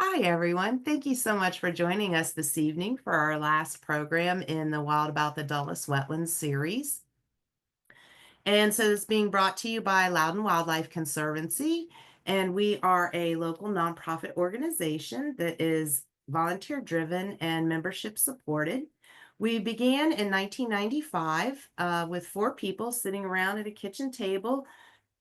Hi, everyone. Thank you so much for joining us this evening for our last program in the Wild About the Dulles Wetlands series. And so it's being brought to you by Loudoun Wildlife Conservancy. And we are a local nonprofit organization that is volunteer driven and membership supported. We began in 1995 with four people sitting around at a kitchen table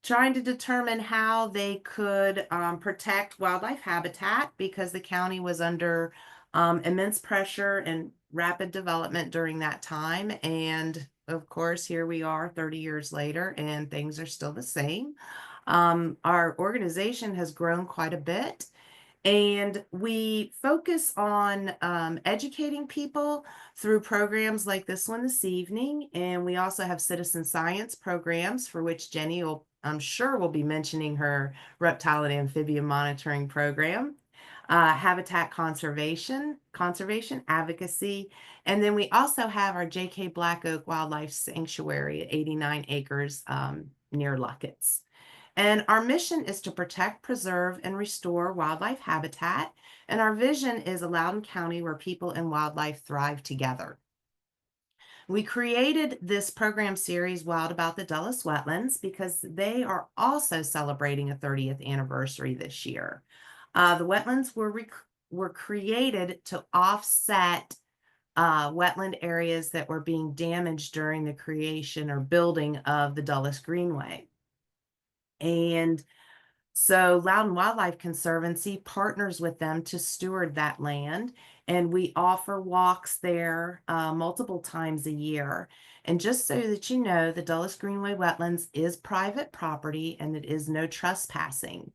trying to determine how they could protect wildlife habitat because the county was under immense pressure and rapid development during that time. And of course, here we are 30 years later, and things are still the same. Our organization has grown quite a bit. And we focus on educating people through programs like this one this evening. And we also have citizen science programs for which Jenny will, I'm sure, will be mentioning her reptile and amphibian monitoring program, habitat conservation advocacy. And then we also have our J.K. Black Oak Wildlife Sanctuary at 89 acres near Luckett's. And our mission is to protect, preserve, and restore wildlife habitat. And our vision is a Loudoun County where people and wildlife thrive together. We created this program series, Wild About the Dulles Wetlands, because they are also celebrating a 30th anniversary this year. The wetlands were created to offset wetland areas that were being damaged during the creation or building of the Dulles Greenway. And so Loudoun Wildlife Conservancy partners with them to steward that land, and we offer walks there multiple times a year. And just so that you know, the Dulles Greenway Wetlands is private property and it is no trespassing.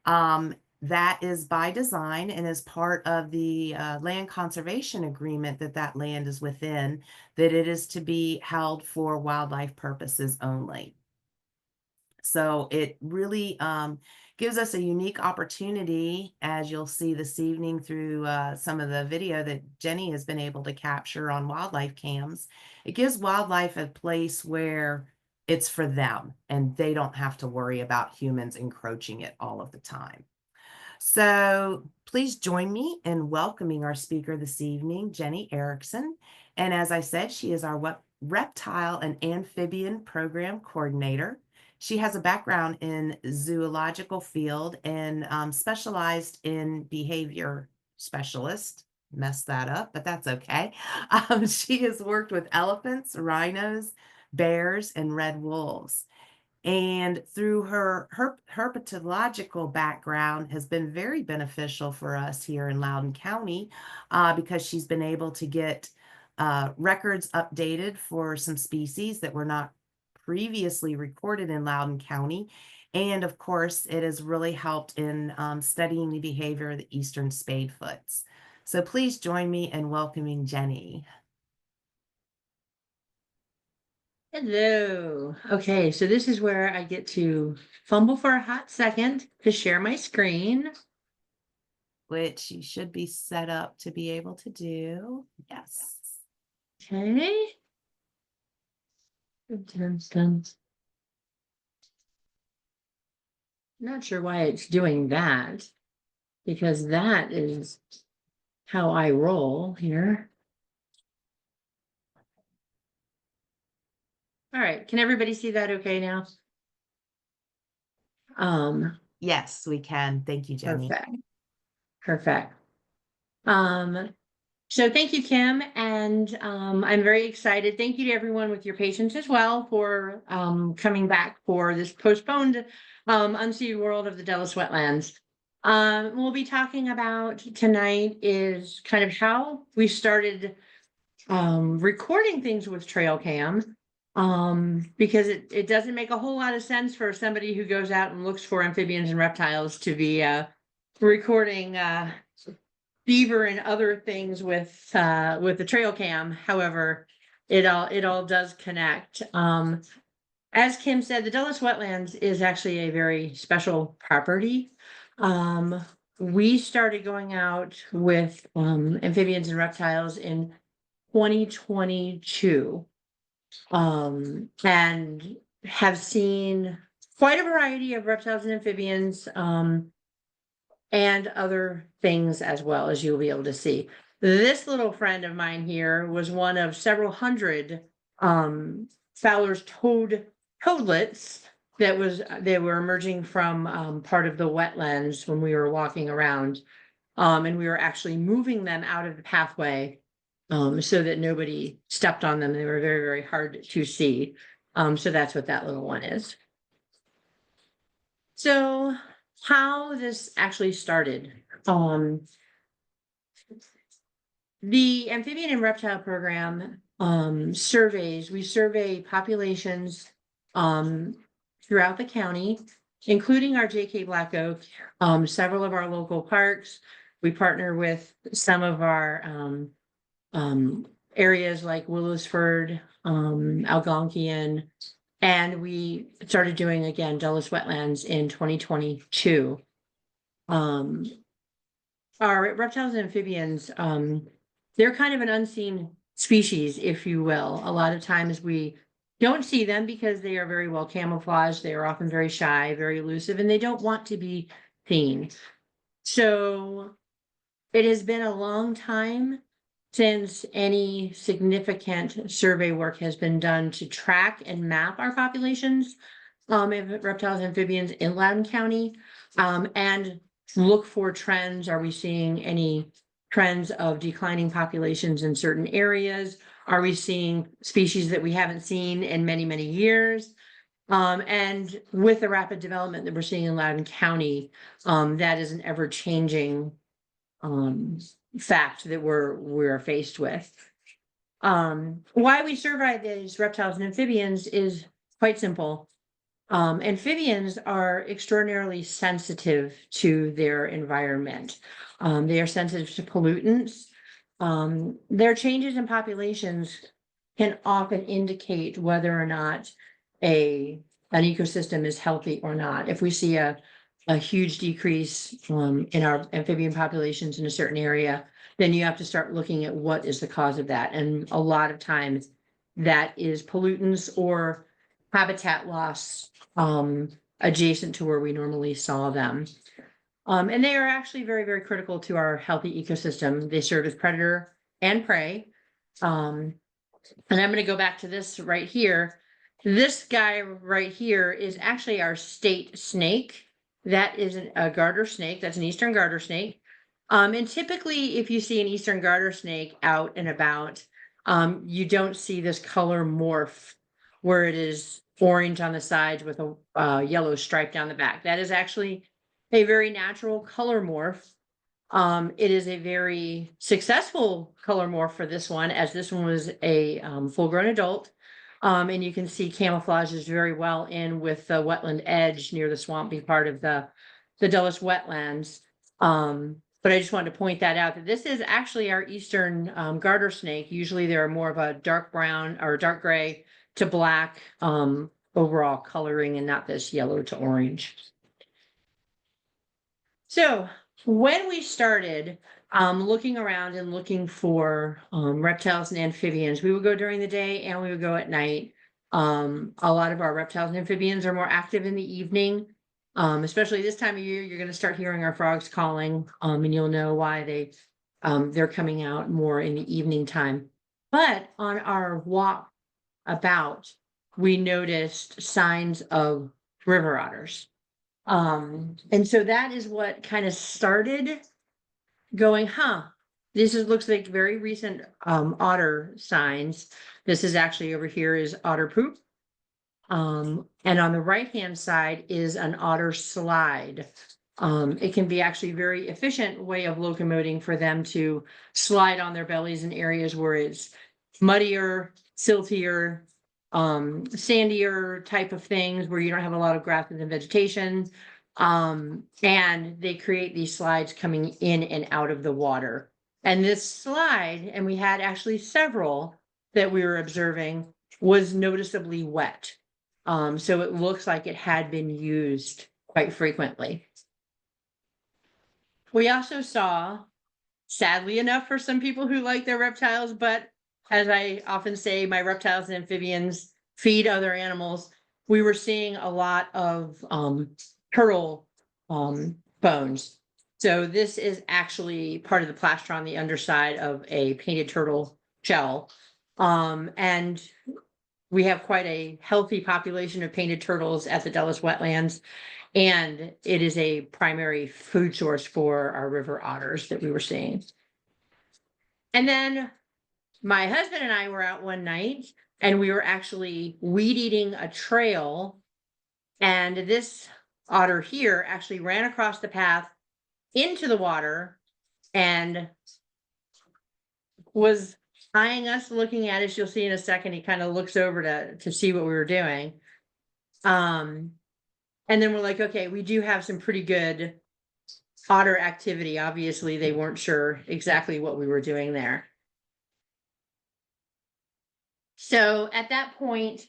That is by design and is part of the land conservation agreement that land is within, that it is to be held for wildlife purposes only. So it really gives us a unique opportunity, as you'll see this evening through some of the video that Jenny has been able to capture on wildlife cams. It gives wildlife a place where it's for them and they don't have to worry about humans encroaching it all of the time. So please join me in welcoming our speaker this evening, Jenny Erickson. And as I said, she is our reptile and amphibian program coordinator. She has a background in zoological field and specialized in behavior specialist. Messed that up, but that's okay. She has worked with elephants, rhinos, bears, and red wolves. And through her herpetological background has been very beneficial for us here in Loudoun County because she's been able to get records updated for some species that were not previously recorded in Loudoun County. And of course, it has really helped in studying the behavior of the eastern spadefoots. So please join me in welcoming Jenny. Hello. Okay, so this is where I get to fumble for a hot second to share my screen. Which you should be set up to be able to do. Yes. Okay. Not sure why it's doing that, because that is how I roll here. All right, can everybody see that okay now? Yes, we can. Thank you, Jenny. Perfect. Perfect. So thank you, Kim, and I'm very excited. Thank you to everyone with your patience as well for coming back for this postponed unceded world of the Dulles Wetlands. We'll be talking about tonight is kind of how we started recording things with trail cam, because it doesn't make a whole lot of sense for somebody who goes out and looks for amphibians and reptiles to be recording beaver and other things with the trail cam. However, it all does connect. As Kim said, the Dulles Wetlands is actually a very special property. We started going out with amphibians and reptiles in 2022, and have seen quite a variety of reptiles and amphibians. and other things as well, as you'll be able to see. This little friend of mine here was one of several hundred Fowler's toadlets they were emerging from part of the wetlands when we were walking around. And we were actually moving them out of the pathway so that nobody stepped on them. They were very, very hard to see. So that's what that little one is. So how this actually started. The amphibian and reptile program surveys, we survey populations throughout the county, including our JK Black Oak, several of our local parks. We partner with some of our areas like Willisford, Algonquian, and we started doing again Dulles Wetlands in 2022. Our reptiles and amphibians, they're kind of an unseen species, if you will. A lot of times we don't see them because they are very well camouflaged. They are often very shy, very elusive, and they don't want to be seen. So it has been a long time since any significant survey work has been done to track and map our populations of reptiles and amphibians in Loudoun County, and look for trends. Are we seeing any trends of declining populations in certain areas? Are we seeing species that we haven't seen in many, many years? And with the rapid development that we're seeing in Loudoun County, that is an ever-changing fact that we're faced with. Why we survey these reptiles and amphibians is quite simple. Amphibians are extraordinarily sensitive to their environment. They are sensitive to pollutants. Their changes in populations can often indicate whether or not an ecosystem is healthy or not. If we see a huge decrease in our amphibian populations in a certain area, then you have to start looking at what is the cause of that. And a lot of times that is pollutants or habitat loss adjacent to where we normally saw them. And they are actually very, very critical to our healthy ecosystem. They serve as predator and prey. And I'm going to go back to this right here. This guy right here is actually our state snake. That is a garter snake. That's an eastern garter snake. And typically, if you see an eastern garter snake out and about, you don't see this color morph where it is orange on the sides with a yellow stripe down the back. That is actually a very natural color morph. It is a very successful color morph for this one, as this one was a full-grown adult. And you can see camouflages very well in with the wetland edge near the swampy part of the Dulles Wetlands. But I just wanted to point that out, that this is actually our eastern garter snake. Usually they're more of a dark brown or dark gray to black overall coloring, and not this yellow to orange. So when we started looking around and looking for reptiles and amphibians, we would go during the day and we would go at night. A lot of our reptiles and amphibians are more active in the evening, especially this time of year. You're going to start hearing our frogs calling, and you'll know why they're coming out more in the evening time. But on our walk about, we noticed signs of river otters. And so that is what kind of started going, this looks like very recent otter signs. This is actually over here is otter poop. And on the right-hand side is an otter slide. It can be actually a very efficient way of locomoting for them to slide on their bellies in areas where it's muddier, siltier, sandier type of things where you don't have a lot of grasses and vegetation. And they create these slides coming in and out of the water. And this slide, and we had actually several that we were observing, was noticeably wet. So it looks like it had been used quite frequently. We also saw, sadly enough for some people who like their reptiles, but as I often say, my reptiles and amphibians feed other animals, we were seeing a lot of turtle bones. So this is actually part of the plaster on the underside of a painted turtle shell. And we have quite a healthy population of painted turtles at the Dulles Wetlands, and it is a primary food source for our river otters that we were seeing. And then my husband and I were out one night, and we were actually weed eating a trail, and this otter here actually ran across the path into the water and was eyeing us, looking at us. You'll see in a second, he kind of looks over to see what we were doing. And then we're like, okay, we do have some pretty good otter activity. Obviously, they weren't sure exactly what we were doing there. So at that point,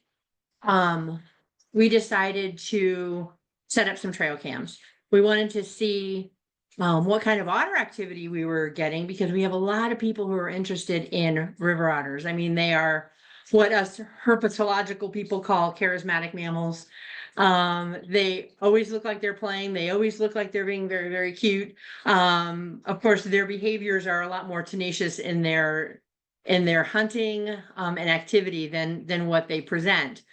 we decided to set up some trail cams. We wanted to see what kind of otter activity we were getting, because we have a lot of people who are interested in river otters. I mean, they are what us herpetological people call charismatic mammals. They always look like they're playing. They always look like they're being very, very cute. Of course, their behaviors are a lot more tenacious in their hunting and activity than what they present.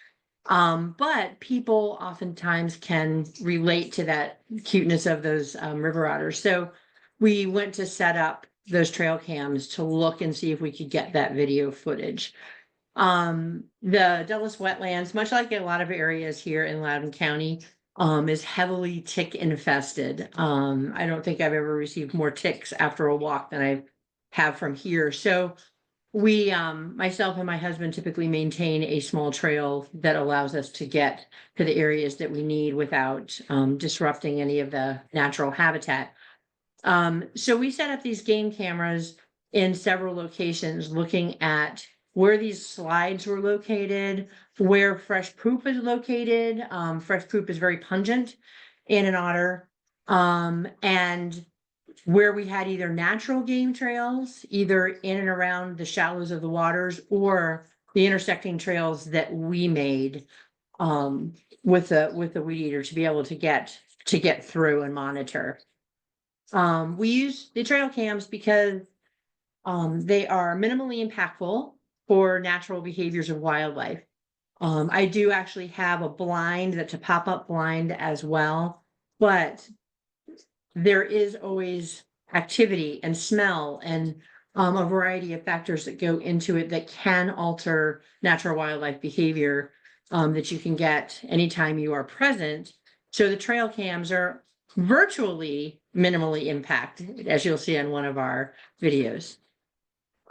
But people oftentimes can relate to that cuteness of those river otters. So we went to set up those trail cams to look and see if we could get that video footage. The Dulles Wetlands, much like a lot of areas here in Loudoun County, is heavily tick infested. I don't think I've ever received more ticks after a walk than I have from here. So we, myself and my husband, typically maintain a small trail that allows us to get to the areas that we need without disrupting any of the natural habitat. So we set up these game cameras in several locations, looking at where these slides were located, where fresh poop is located. Fresh poop is very pungent in an otter. And where we had either natural game trails, either in and around the shallows of the waters, or the intersecting trails that we made with the weed eater to be able to get through and monitor. We use the trail cams because they are minimally impactful for natural behaviors of wildlife. I do actually have a blind that's a pop-up blind as well, but there is always activity and smell and a variety of factors that go into it that can alter natural wildlife behavior that you can get anytime you are present. So the trail cams are virtually minimally impacted, as you'll see on one of our videos.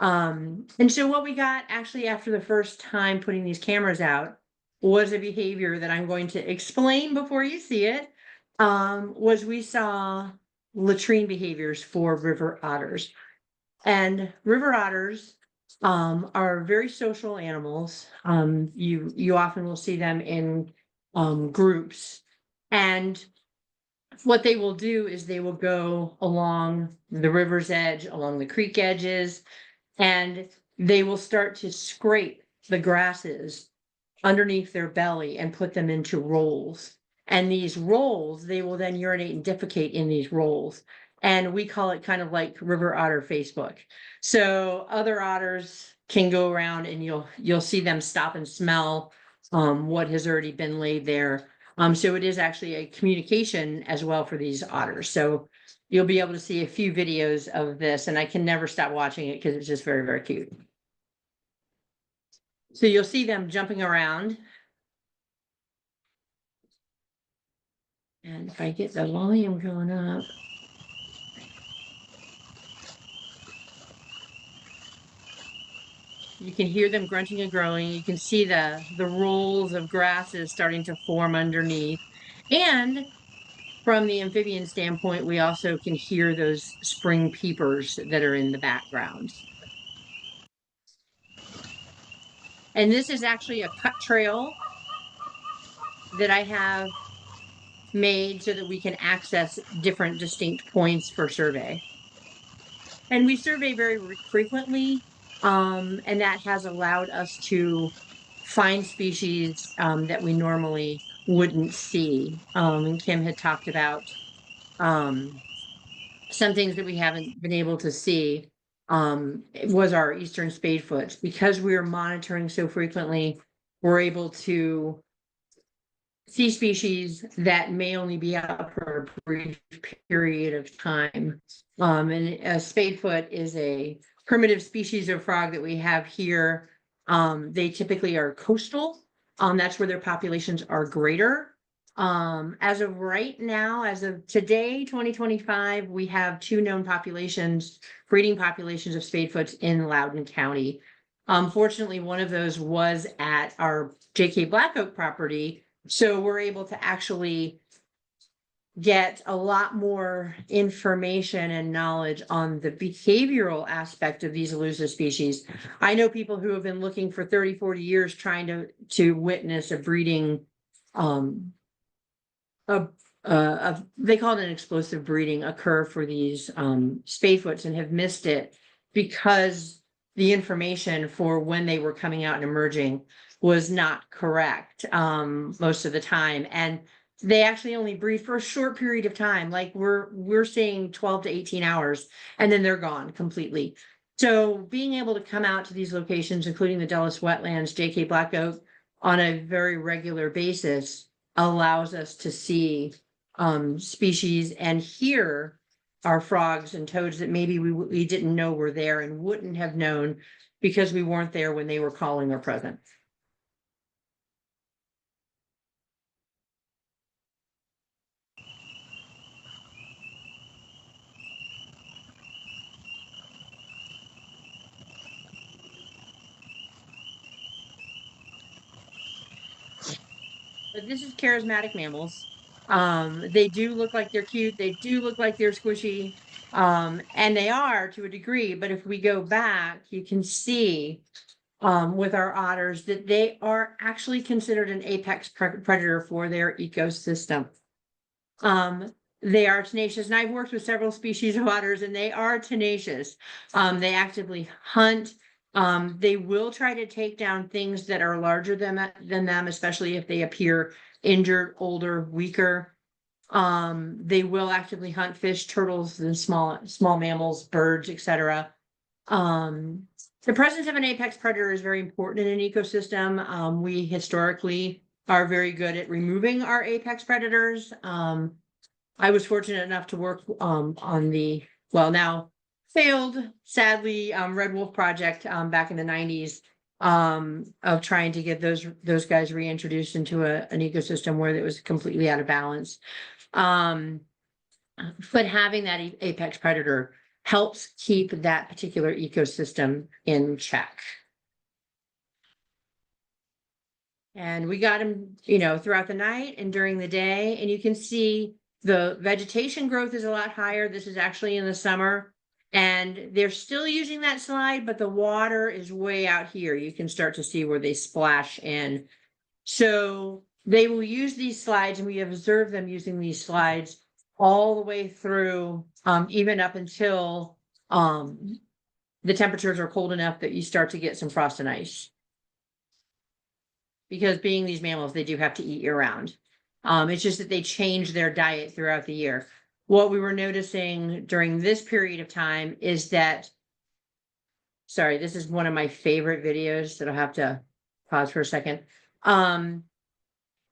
And so what we got actually after the first time putting these cameras out was a behavior that I'm going to explain before you see it. Was we saw latrine behaviors for river otters. And river otters are very social animals. You often will see them in groups. And what they will do is they will go along the river's edge, along the creek edges, and they will start to scrape the grasses underneath their belly and put them into rolls. And these rolls, they will then urinate and defecate in these rolls. And we call it kind of like river otter Facebook. So other otters can go around and you'll see them stop and smell what has already been laid there. So it is actually a communication as well for these otters. So you'll be able to see a few videos of this, and I can never stop watching it because it's just very, very cute. So you'll see them jumping around. And if I get the volume going up. You can hear them grunting and growing. You can see the rolls of grasses starting to form underneath. And from the amphibian standpoint, we also can hear those spring peepers that are in the background. And this is actually a cut trail that I have made so that we can access different distinct points for survey. And we survey very frequently, and that has allowed us to find species that we normally wouldn't see. And Kim had talked about some things that we haven't been able to see was our eastern spadefoots. Because we are monitoring so frequently, we're able to see species that may only be out for a brief period of time. And a spadefoot is a primitive species of frog that we have here. They typically are coastal. That's where their populations are greater. As of right now, as of today, 2025, we have 2 known populations, breeding populations of spadefoots in Loudoun County. Fortunately, one of those was at our J.K. Black Oak property, so we're able to actually get a lot more information and knowledge on the behavioral aspect of these elusive species. I know people who have been looking for 30, 40 years trying to witness a breeding, they call it an explosive breeding occur for these spadefoots, and have missed it because the information for when they were coming out and emerging was not correct most of the time. And they actually only breed for a short period of time. Like we're saying 12 to 18 hours, and then they're gone completely. So being able to come out to these locations, including the Dulles Wetlands, J.K. Black Oak, on a very regular basis allows us to see species and hear our frogs and toads that maybe we didn't know were there and wouldn't have known because we weren't there when they were calling or present. But this is charismatic mammals. They do look like they're cute. They do look like they're squishy. And they are to a degree, but if we go back, you can see with our otters that they are actually considered an apex predator for their ecosystem. They are tenacious, and I've worked with several species of otters, and they are tenacious. They actively hunt. They will try to take down things that are larger than them, especially if they appear injured, older, weaker. They will actively hunt fish, turtles, and small mammals, birds, etc. The presence of an apex predator is very important in an ecosystem. We historically are very good at removing our apex predators. I was fortunate enough to work on the now failed, sadly, Red Wolf project back in the 90s of trying to get those guys reintroduced into an ecosystem where it was completely out of balance. But having that apex predator helps keep that particular ecosystem in check. And we got them, throughout the night and during the day, and you can see the vegetation growth is a lot higher. This is actually in the summer, and they're still using that slide, but the water is way out here. You can start to see where they splash in. So they will use these slides, and we observe them using these slides all the way through, even up until the temperatures are cold enough that you start to get some frost and ice. Because being these mammals, they do have to eat year round. It's just that they change their diet throughout the year. What we were noticing during this period of time is that, sorry, this is one of my favorite videos that I'll have to pause for a second.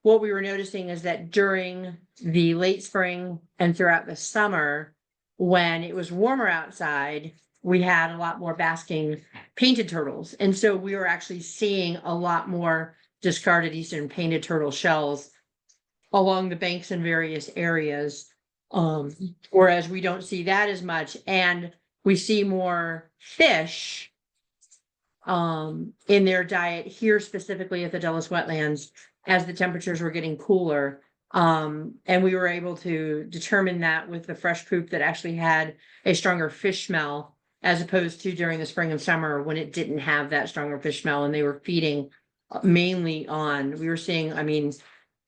What we were noticing is that during the late spring and throughout the summer, when it was warmer outside, we had a lot more basking painted turtles. And so we were actually seeing a lot more discarded eastern painted turtle shells along the banks in various areas. Whereas we don't see that as much, and we see more fish in their diet here, specifically at the Dulles Wetlands, as the temperatures were getting cooler. And we were able to determine that with the fresh poop that actually had a stronger fish smell, as opposed to during the spring and summer when it didn't have that stronger fish smell, and they were feeding mainly on, we were seeing,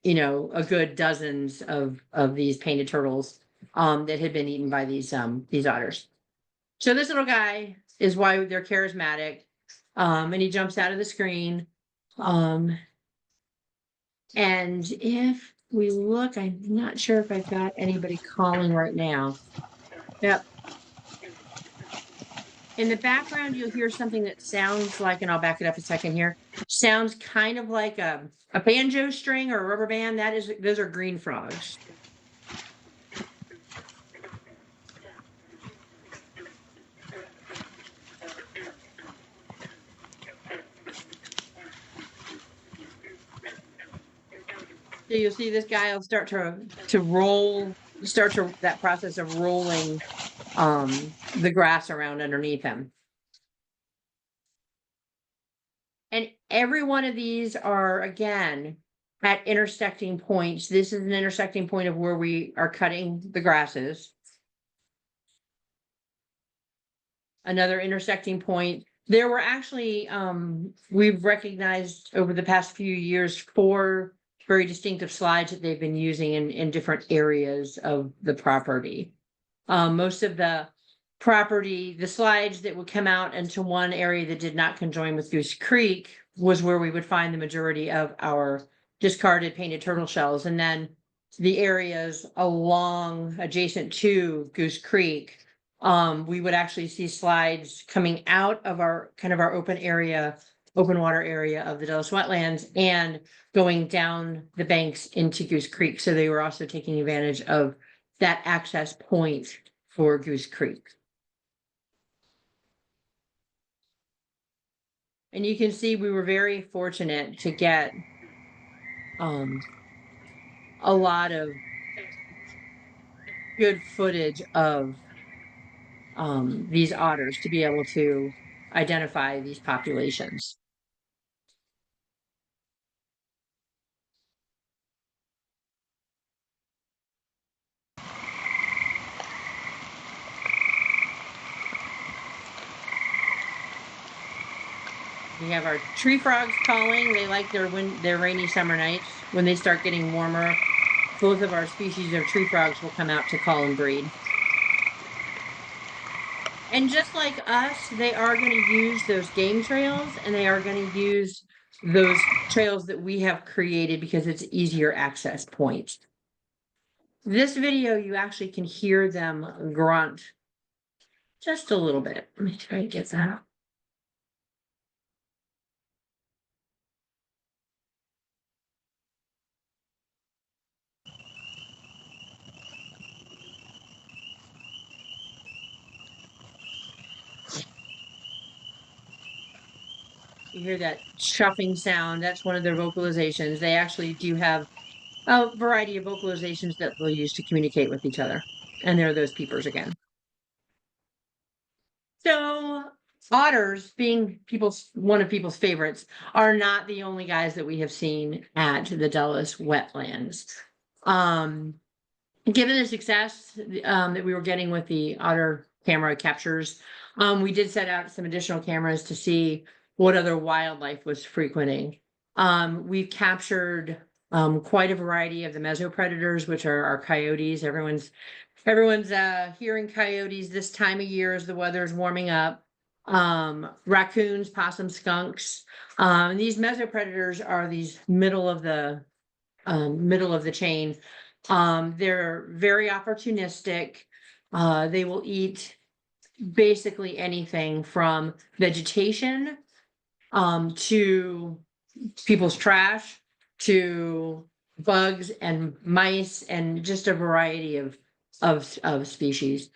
a good dozens of these painted turtles that had been eaten by these otters. So this little guy is why they're charismatic. And he jumps out of the screen. And if we look, I'm not sure if I've got anybody calling right now. Yep. In the background, you'll hear something that sounds like, and I'll back it up a second here, sounds kind of like a banjo string or a rubber band. Those are green frogs. So you'll see this guy will start to roll, that process of rolling the grass around underneath him. And every one of these are, again, at intersecting points. This is an intersecting point of where we are cutting the grasses. Another intersecting point. There were actually, we've recognized over the past few years 4 very distinctive slides that they've been using in different areas of the property. Most of the property, the slides that would come out into one area that did not conjoin with Goose Creek was where we would find the majority of our discarded painted turtle shells. And then the areas along adjacent to Goose Creek, we would actually see slides coming out of our kind of our open water area of the Dulles Wetlands and going down the banks into Goose Creek. So they were also taking advantage of that access point for Goose Creek. And you can see we were very fortunate to get a lot of good footage of these otters to be able to identify these populations. We have our tree frogs calling. They like their rainy summer nights. When they start getting warmer, both of our species of tree frogs will come out to call and breed. And just like us, they are going to use those game trails, and they are going to use those trails that we have created because it's easier access points. This video, you actually can hear them grunt just a little bit. Let me try to get that. You hear that chuffing sound. That's one of their vocalizations. They actually do have a variety of vocalizations that they'll use to communicate with each other. And there are those peepers again. So otters, being one of people's favorites, are not the only guys that we have seen at the Dulles Wetlands. Given the success that we were getting with the otter camera captures, we did set out some additional cameras to see what other wildlife was frequenting. We've captured quite a variety of the mesopredators, which are our coyotes. Everyone's hearing coyotes this time of year as the weather is warming up. Raccoons, possums, skunks. These mesopredators are these middle of the chain. They're very opportunistic. They will eat basically anything from vegetation to people's trash, to bugs and mice, and just a variety of species.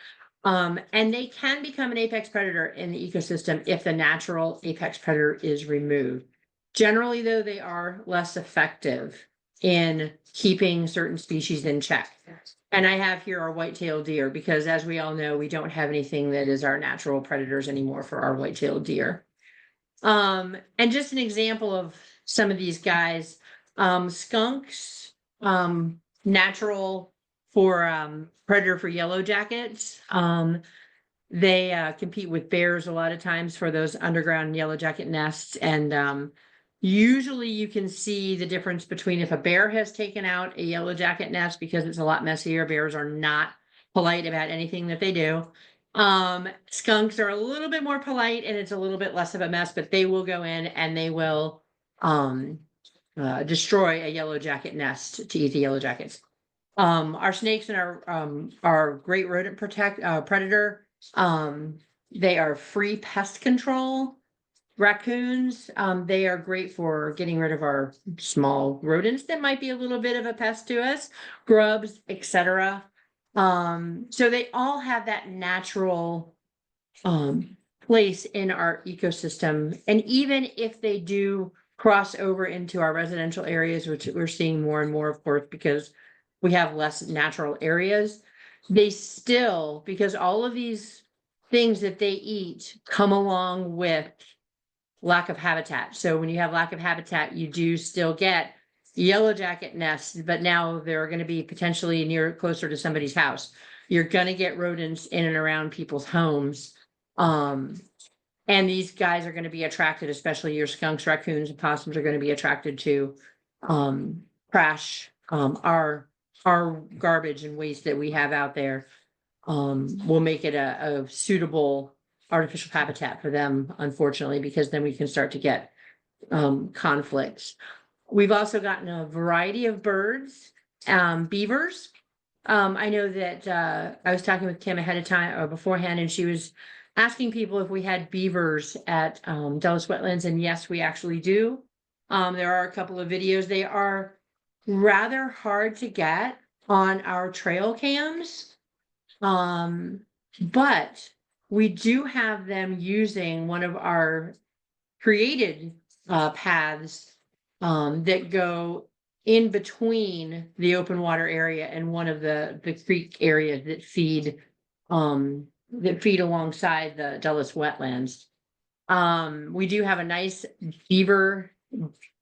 And they can become an apex predator in the ecosystem if the natural apex predator is removed. Generally, though, they are less effective in keeping certain species in check. And I have here our white-tailed deer, because as we all know, we don't have anything that is our natural predators anymore for our white-tailed deer. And just an example of some of these guys, skunks, natural for predator for yellow jackets. They compete with bears a lot of times for those underground yellow jacket nests. And usually you can see the difference between if a bear has taken out a yellow jacket nest, because it's a lot messier. Bears are not polite about anything that they do. Skunks are a little bit more polite, and it's a little bit less of a mess, but they will go in and they will destroy a yellow jacket nest to eat the yellow jackets. Our snakes and our great rodent predator. They are free pest control. Raccoons, they are great for getting rid of our small rodents that might be a little bit of a pest to us, grubs, etc. So they all have that natural place in our ecosystem. And even if they do cross over into our residential areas, which we're seeing more and more, of course, because we have less natural areas, they still, because all of these things that they eat come along with lack of habitat. So when you have lack of habitat, you do still get yellow jacket nests, but now they're going to be potentially closer to somebody's house. You're going to get rodents in and around people's homes. And these guys are going to be attracted, especially your skunks, raccoons, and possums are going to be attracted to crash our garbage and waste that we have out there. Will make it a suitable artificial habitat for them, unfortunately, because then we can start to get conflicts. We've also gotten a variety of birds, beavers. I know that I was talking with Kim ahead of time or beforehand, and she was asking people if we had beavers at Dulles Wetlands, and yes, we actually do. There are a couple of videos. They are rather hard to get on our trail cams, but we do have them using one of our created paths that go in between the open water area and one of the creek areas that feed alongside the Dulles wetlands. We do have a nice beaver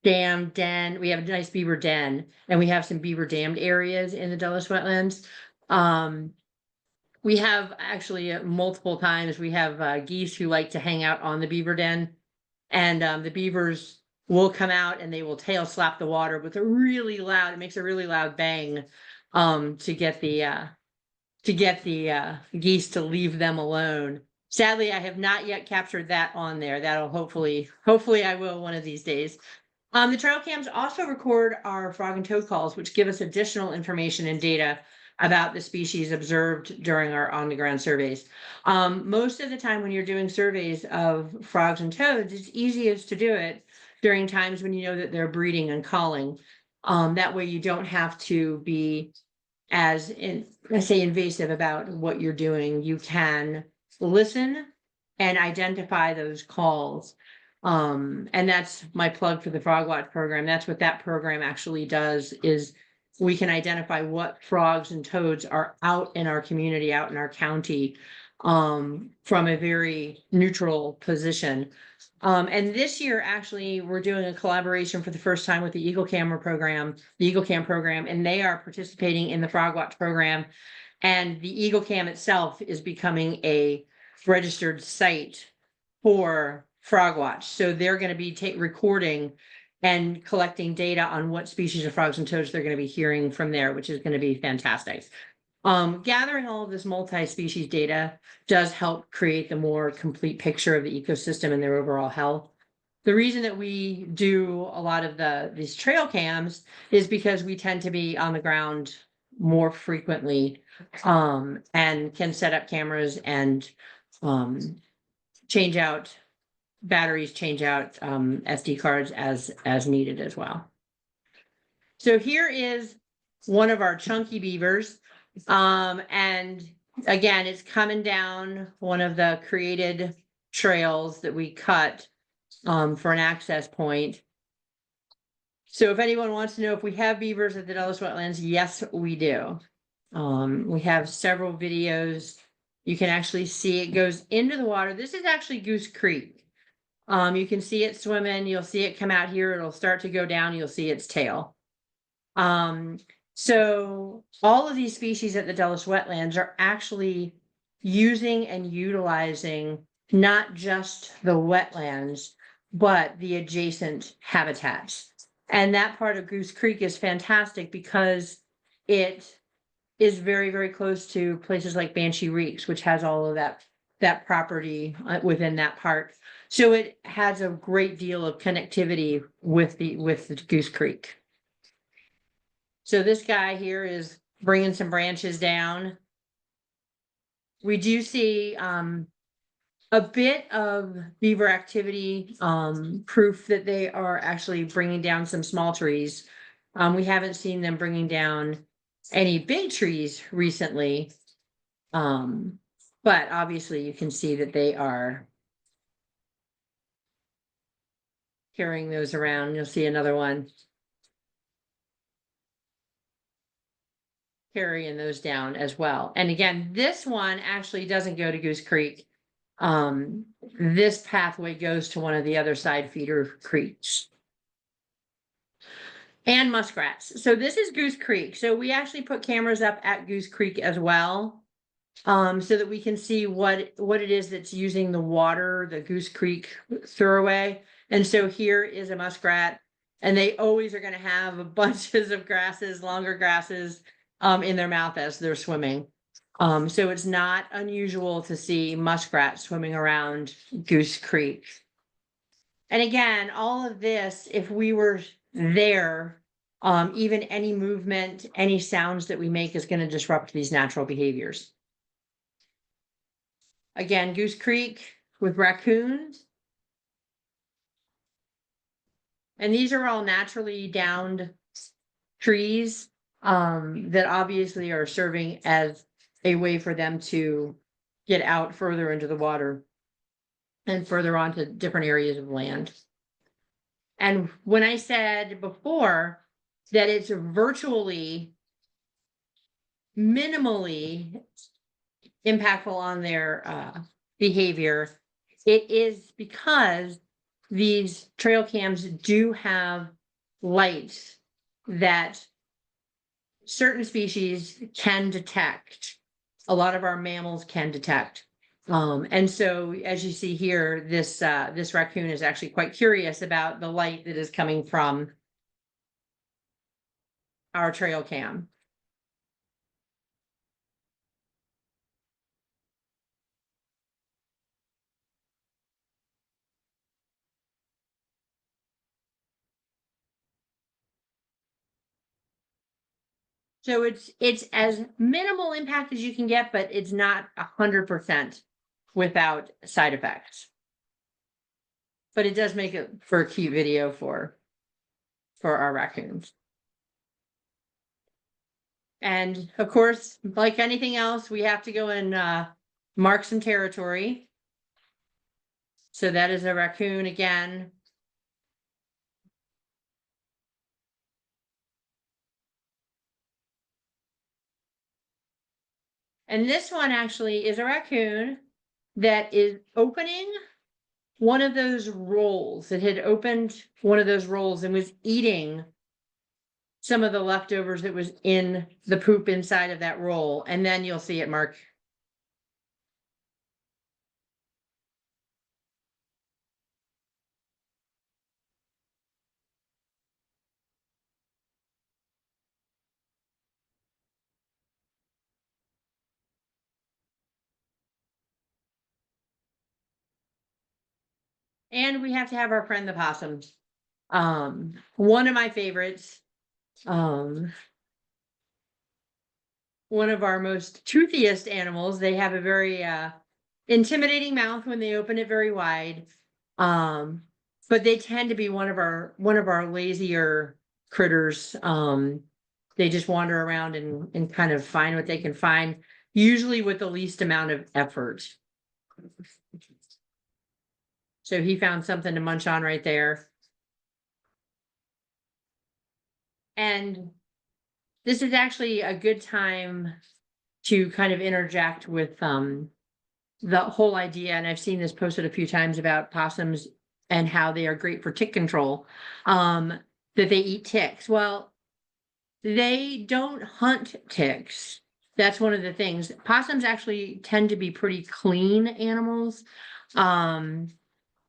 dam den. We have a nice beaver den, and we have some beaver dammed areas in the Dulles wetlands. We have actually multiple times we have geese who like to hang out on the beaver den, and the beavers will come out and they will tail slap the water with a really loud, it makes a really loud bang to get the geese to leave them alone. Sadly, I have not yet captured that on there. That'll hopefully I will one of these days. The trail cams also record our frog and toad calls, which give us additional information and data about the species observed during our on-the-ground surveys. Most of the time when you're doing surveys of frogs and toads, it's easiest to do it during times when you know that they're breeding and calling. That way you don't have to be as invasive about what you're doing. You can listen and identify those calls. And that's my plug for the Frog Watch program. That's what that program actually does, is we can identify what frogs and toads are out in our community, out in our county, from a very neutral position. And this year, actually, we're doing a collaboration for the first time with the Eagle Cam program, and they are participating in the Frog Watch program. And the Eagle Cam itself is becoming a registered site for Frog Watch. So they're going to be recording and collecting data on what species of frogs and toads they're going to be hearing from there, which is going to be fantastic. Gathering all of this multi-species data does help create the more complete picture of the ecosystem and their overall health. The reason that we do a lot of these trail cams is because we tend to be on the ground more frequently, and can set up cameras and change out batteries, change out SD cards as needed as well. So here is one of our chunky beavers. And again, it's coming down one of the created trails that we cut for an access point. So if anyone wants to know if we have beavers at the Dulles Wetlands, yes, we do. We have several videos. You can actually see it goes into the water. This is actually Goose Creek. You can see it swimming. You'll see it come out here. It'll start to go down. You'll see its tail. So all of these species at the Dulles Wetlands are actually using and utilizing not just the wetlands, but the adjacent habitats. And that part of Goose Creek is fantastic because it is very, very close to places like Banshee Reeks, which has all of that property within that park. So it has a great deal of connectivity with the Goose Creek. So this guy here is bringing some branches down. We do see a bit of beaver activity, proof that they are actually bringing down some small trees. We haven't seen them bringing down any big trees recently. But obviously you can see that they are carrying those around. You'll see another one carrying those down as well. And again, this one actually doesn't go to Goose Creek. This pathway goes to one of the other side feeder creeks. And muskrats. So this is Goose Creek. So we actually put cameras up at Goose Creek as well, so that we can see what it is that's using the water, the Goose Creek thoroughway. And so here is a muskrat, and they always are going to have bunches of grasses, longer grasses, in their mouth as they're swimming. So it's not unusual to see muskrats swimming around Goose Creek. And again, all of this, if we were there, even any movement, any sounds that we make is going to disrupt these natural behaviors. Again, Goose Creek with raccoons. And these are all naturally downed trees, that obviously are serving as a way for them to get out further into the water and further onto different areas of land. And when I said before that it's virtually minimally impactful on their behavior, it is because these trail cams do have lights that certain species can detect. A lot of our mammals can detect. And so as you see here, this raccoon is actually quite curious about the light that is coming from our trail cam. So it's as minimal impact as you can get, but it's not 100% without side effects. But it does make it for a cute video for our raccoons. And of course, like anything else, we have to go and mark some territory. So that is a raccoon again. And this one actually is a raccoon that is opening one of those rolls. It had opened one of those rolls and was eating some of the leftovers that was in the poop inside of that roll. And then you'll see it mark. And we have to have our friend the possums. One of my favorites. One of our most toothiest animals. They have a very intimidating mouth when they open it very wide. But they tend to be one of our lazier critters. They just wander around and kind of find what they can find, usually with the least amount of effort. So he found something to munch on right there. And this is actually a good time to kind of interject with the whole idea, and I've seen this posted a few times about possums and how they are great for tick control, that they eat ticks. Well, they don't hunt ticks. That's one of the things. Possums actually tend to be pretty clean animals.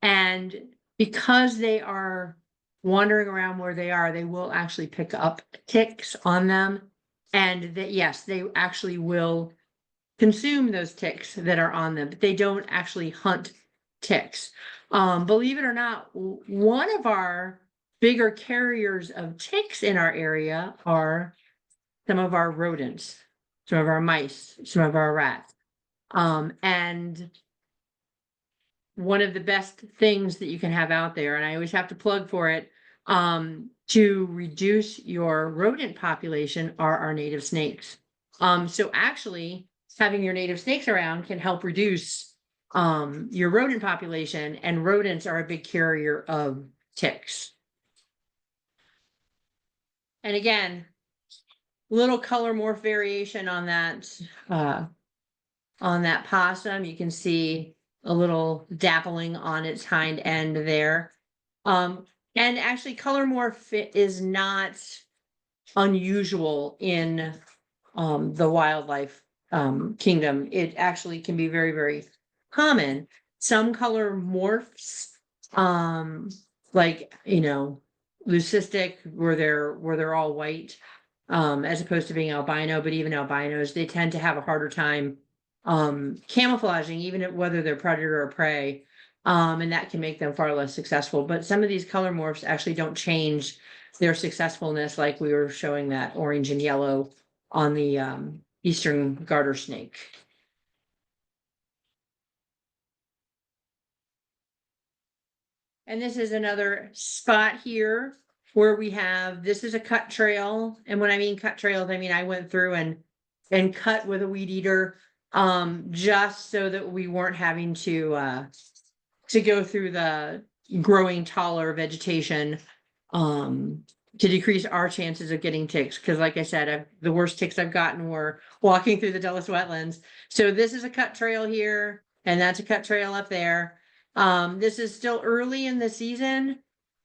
And because they are wandering around where they are, they will actually pick up ticks on them. And that, yes, they actually will consume those ticks that are on them, but they don't actually hunt ticks. Believe it or not, one of our bigger carriers of ticks in our area are some of our rodents, some of our mice, some of our rats. And one of the best things that you can have out there, and I always have to plug for it, to reduce your rodent population are our native snakes. So actually having your native snakes around can help reduce your rodent population, and rodents are a big carrier of ticks. And again, little color morph variation on that possum. You can see a little dappling on its hind end there. And actually color morph is not unusual in the wildlife kingdom. It actually can be very, very common. Some color morphs, like, leucistic, where they're all white, as opposed to being albino, but even albinos, they tend to have a harder time camouflaging, even whether they're predator or prey. And that can make them far less successful. But some of these color morphs actually don't change their successfulness, like we were showing that orange and yellow on the eastern garter snake. And this is another spot here where we have, this is a cut trail. And when I mean cut trails, I mean I went through and cut with a weed eater, just so that we weren't having to go through the growing taller vegetation, to decrease our chances of getting ticks. Because like I said, the worst ticks I've gotten were walking through the Dulles Wetlands. So this is a cut trail here, and that's a cut trail up there. This is still early in the season.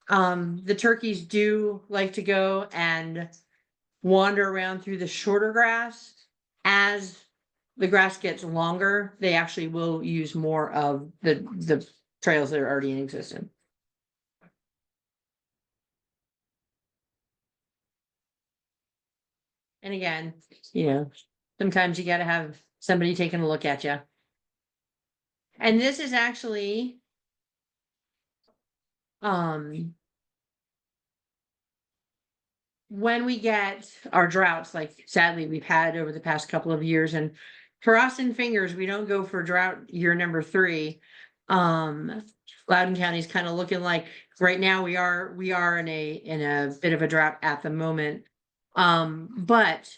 The turkeys do like to go and wander around through the shorter grass. As the grass gets longer, they actually will use more of the trails that are already in existence. And again, sometimes you got to have somebody taking a look at you. And this is actually, when we get our droughts, like sadly we've had over the past couple of years, and cross and fingers, we don't go for drought year number 3. Loudoun County is kind of looking like right now we are in a bit of a drought at the moment. But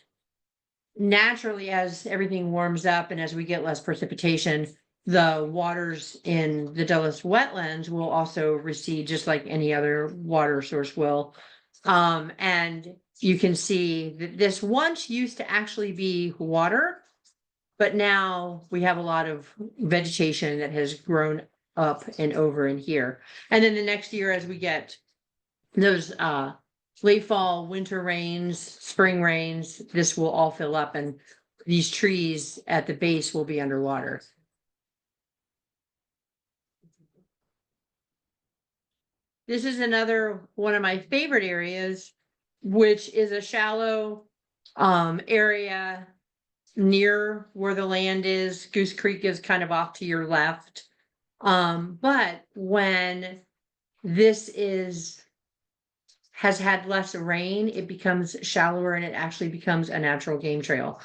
naturally, as everything warms up and as we get less precipitation, the waters in the Dulles wetlands will also recede, just like any other water source will. And you can see that this once used to actually be water, but now we have a lot of vegetation that has grown up and over in here. And then the next year, as we get those late fall, winter rains, spring rains, this will all fill up, and these trees at the base will be underwater. This is another one of my favorite areas, which is a shallow area near where the land is. Goose Creek is kind of off to your left. But when this has had less rain, it becomes shallower and it actually becomes a natural game trail.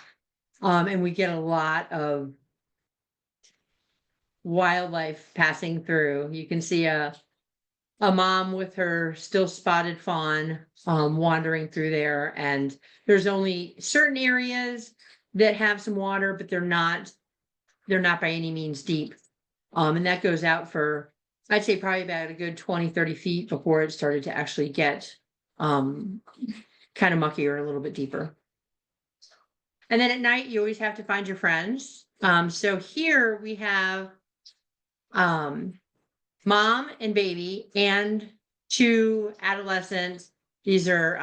And we get a lot of wildlife passing through. You can see a mom with her still spotted fawn wandering through there, and there's only certain areas that have some water, but they're not by any means deep. And that goes out for, I'd say, probably about a good 20-30 feet before it started to actually get kind of mucky or a little bit deeper. And then at night you always have to find your friends. So here we have mom and baby and 2 adolescents. These are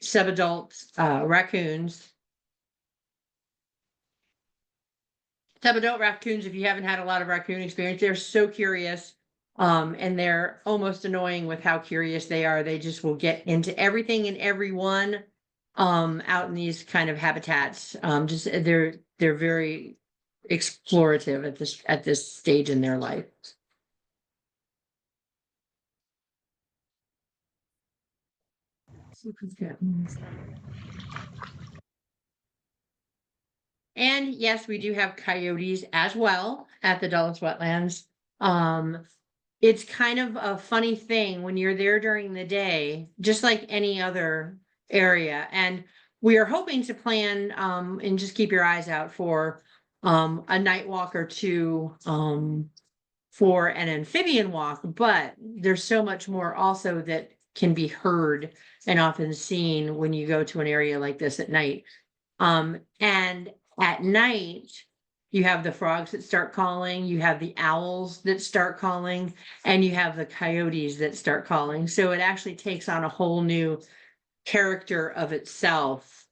subadult raccoons. Subadult raccoons, if you haven't had a lot of raccoon experience, they're so curious. And they're almost annoying with how curious they are. They just will get into everything and everyone out in these kind of habitats. Just they're very explorative at this stage in their life. And yes, we do have coyotes as well at the Dulles Wetlands. Um, it's kind of a funny thing when you're there during the day, just like any other area. And we are hoping to plan, and just keep your eyes out for a night walk or two for an amphibian walk, but there's so much more also that can be heard and often seen when you go to an area like this at night. And at night, you have the frogs that start calling, you have the owls that start calling, and you have the coyotes that start calling. So it actually takes on a whole new character of itself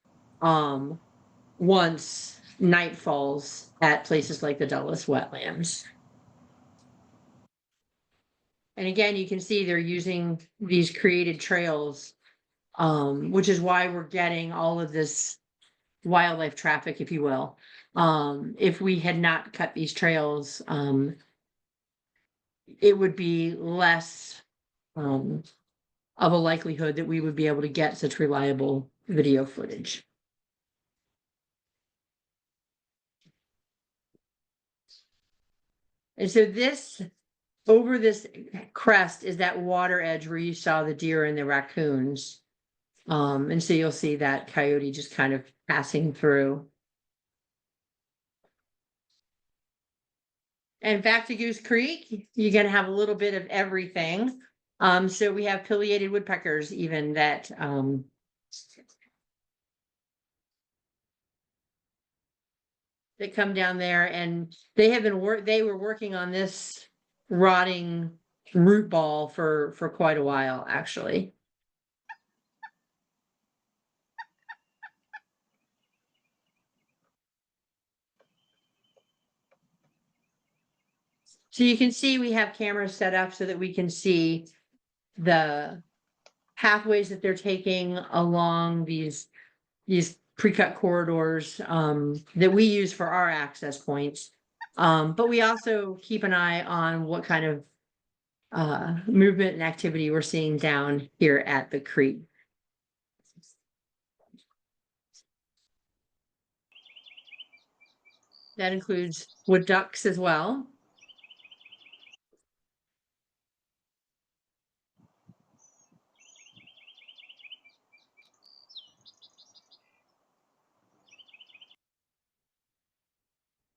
once night falls at places like the Dulles Wetlands. And again, you can see they're using these created trails, which is why we're getting all of this wildlife traffic, if you will. If we had not cut these trails, it would be less of a likelihood that we would be able to get such reliable video footage. And so this, over this crest is that water edge where you saw the deer and the raccoons. And so you'll see that coyote just kind of passing through. And back to Goose Creek, you're going to have a little bit of everything. So we have pileated woodpeckers even that that come down there, and they have been they were working on this rotting root ball for quite a while, actually. So you can see we have cameras set up so that we can see the pathways that they're taking along these pre-cut corridors that we use for our access points. But we also keep an eye on what kind of movement and activity we're seeing down here at the creek. That includes wood ducks as well.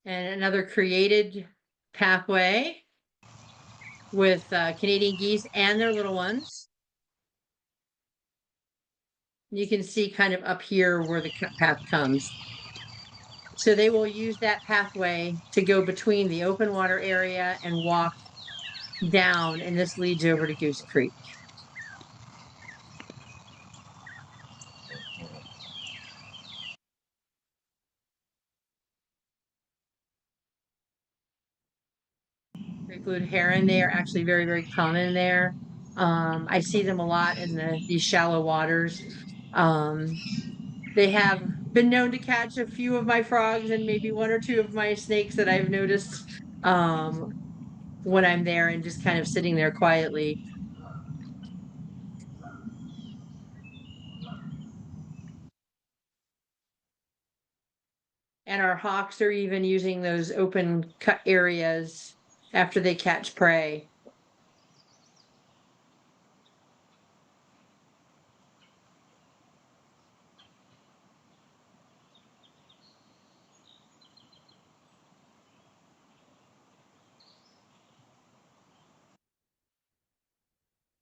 And another created pathway with Canadian geese and their little ones. You can see kind of up here where the path comes. So they will use that pathway to go between the open water area and walk down, and this leads over to Goose Creek. Great-blued heron, they are actually very, very common there. I see them a lot in these shallow waters. They have been known to catch a few of my frogs and maybe one or two of my snakes that I've noticed when I'm there and just kind of sitting there quietly. And our hawks are even using those open cut areas after they catch prey.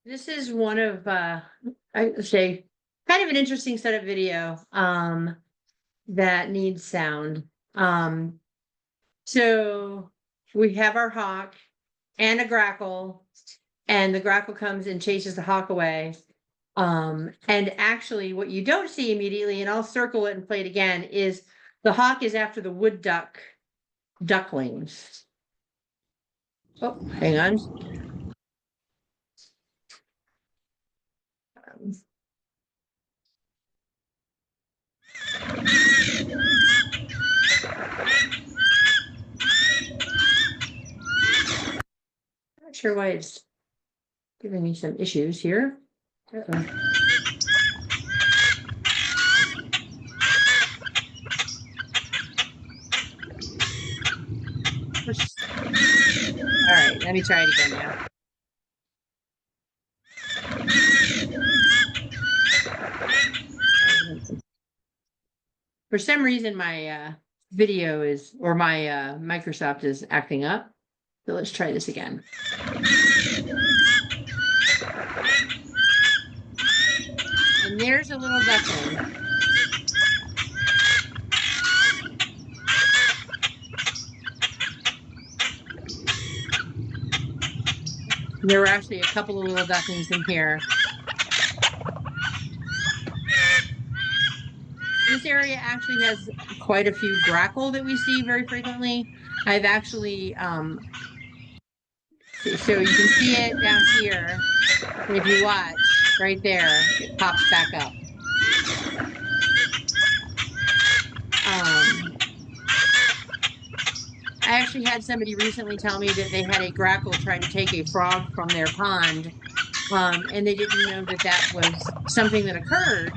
This is one of I would say kind of an interesting setup video that needs sound. So we have our hawk and a grackle, and the grackle comes and chases the hawk away. And actually what you don't see immediately, and I'll circle it and play it again, is the hawk is after the wood ducklings. Oh, hang on. Not sure why it's giving me some issues here. Uh-oh. let me try it again now. For some reason, my video is, or my Microsoft is acting up. So let's try this again. And there's a little duckling. There were actually a couple of little ducklings in here. This area actually has quite a few grackle that we see very frequently. I've actually, so you can see it down here. And if you watch right there, it pops back up. I actually had somebody recently tell me that they had a grackle try to take a frog from their pond. And they didn't know that that was something that occurred.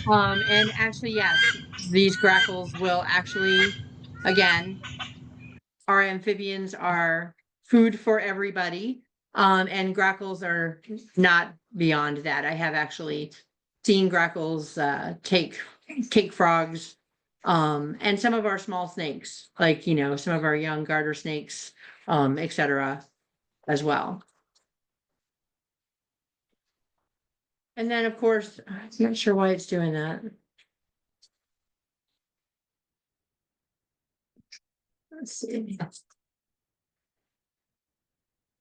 And actually, yes, these grackles will actually, again, our amphibians are food for everybody. And grackles are not beyond that. I have actually seen grackles take frogs, and some of our small snakes, like, you know, some of our young garter snakes, etc. as well. And then, of course, I'm not sure why it's doing that. Let's see.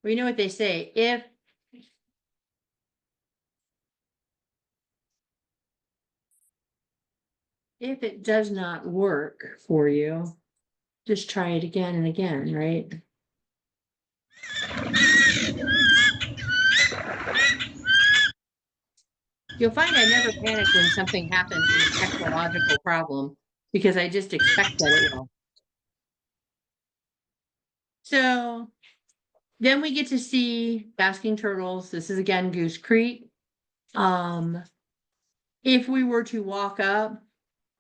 Well, you know what they say, if it does not work for you, just try it again and again, right? You'll find I never panic when something happens in a technological problem, because I just expect that it will. So then we get to see basking turtles. This is again Goose Creek. If we were to walk up,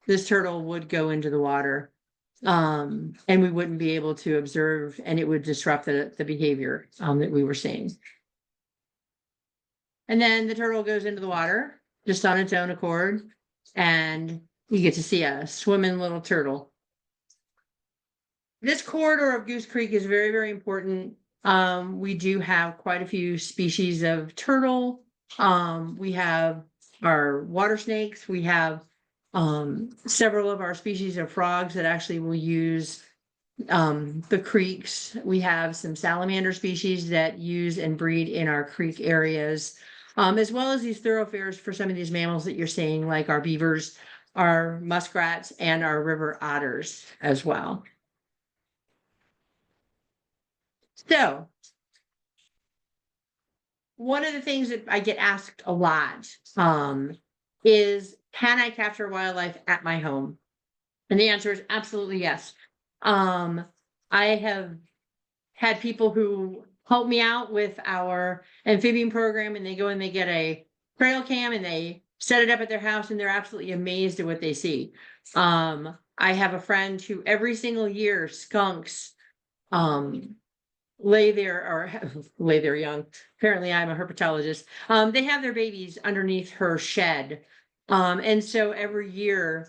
this turtle would go into the water, and we wouldn't be able to observe, and it would disrupt the behavior that we were seeing. And then the turtle goes into the water just on its own accord, and you get to see a swimming little turtle. This corridor of Goose Creek is very, very important. We do have quite a few species of turtle. We have our water snakes. We have several of our species of frogs that actually will use the creeks. We have some salamander species that use and breed in our creek areas, as well as these thoroughfares for some of these mammals that you're seeing, like our beavers, our muskrats, and our river otters as well. So one of the things that I get asked a lot is, can I capture wildlife at my home? And the answer is absolutely yes. I have had people who help me out with our amphibian program, and they go and they get a trail cam and they set it up at their house, and they're absolutely amazed at what they see. I have a friend who every single year skunks lay their young. Apparently I'm a herpetologist. They have their babies underneath her shed. And so every year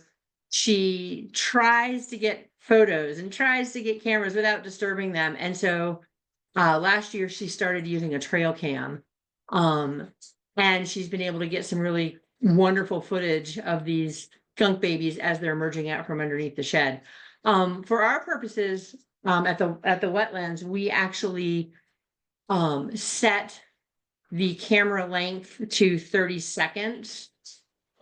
she tries to get photos and tries to get cameras without disturbing them. And so last year she started using a trail cam. And she's been able to get some really wonderful footage of these skunk babies as they're emerging out from underneath the shed. For our purposes, at the wetlands, we actually set the camera length to 30 seconds.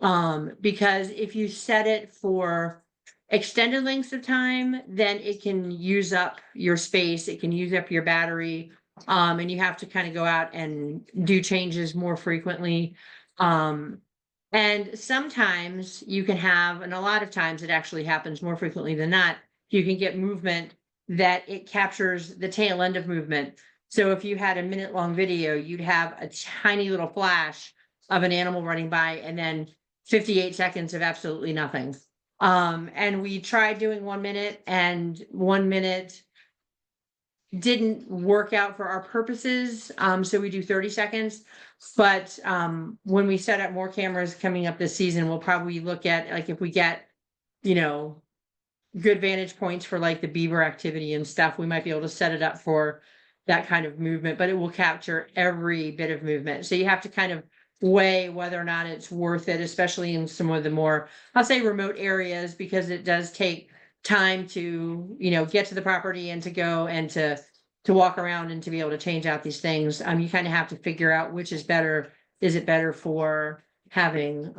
Because if you set it for extended lengths of time, then it can use up your space, it can use up your battery, and you have to kind of go out and do changes more frequently. And sometimes you can have, and a lot of times it actually happens more frequently than not, you can get movement that it captures the tail end of movement. So if you had a minute-long video, you'd have a tiny little flash of an animal running by, and then 58 seconds of absolutely nothing. And we tried doing 1 minute, and 1 minute didn't work out for our purposes. So we do 30 seconds. But when we set up more cameras coming up this season, we'll probably look at, like, if we get, you know, good vantage points for like the beaver activity and stuff, we might be able to set it up for that kind of movement, but it will capture every bit of movement. So you have to kind of weigh whether or not it's worth it, especially in some of the more, I'll say, remote areas, because it does take time to, you know, get to the property and to go and to walk around and to be able to change out these things. You kind of have to figure out which is better. Is it better for having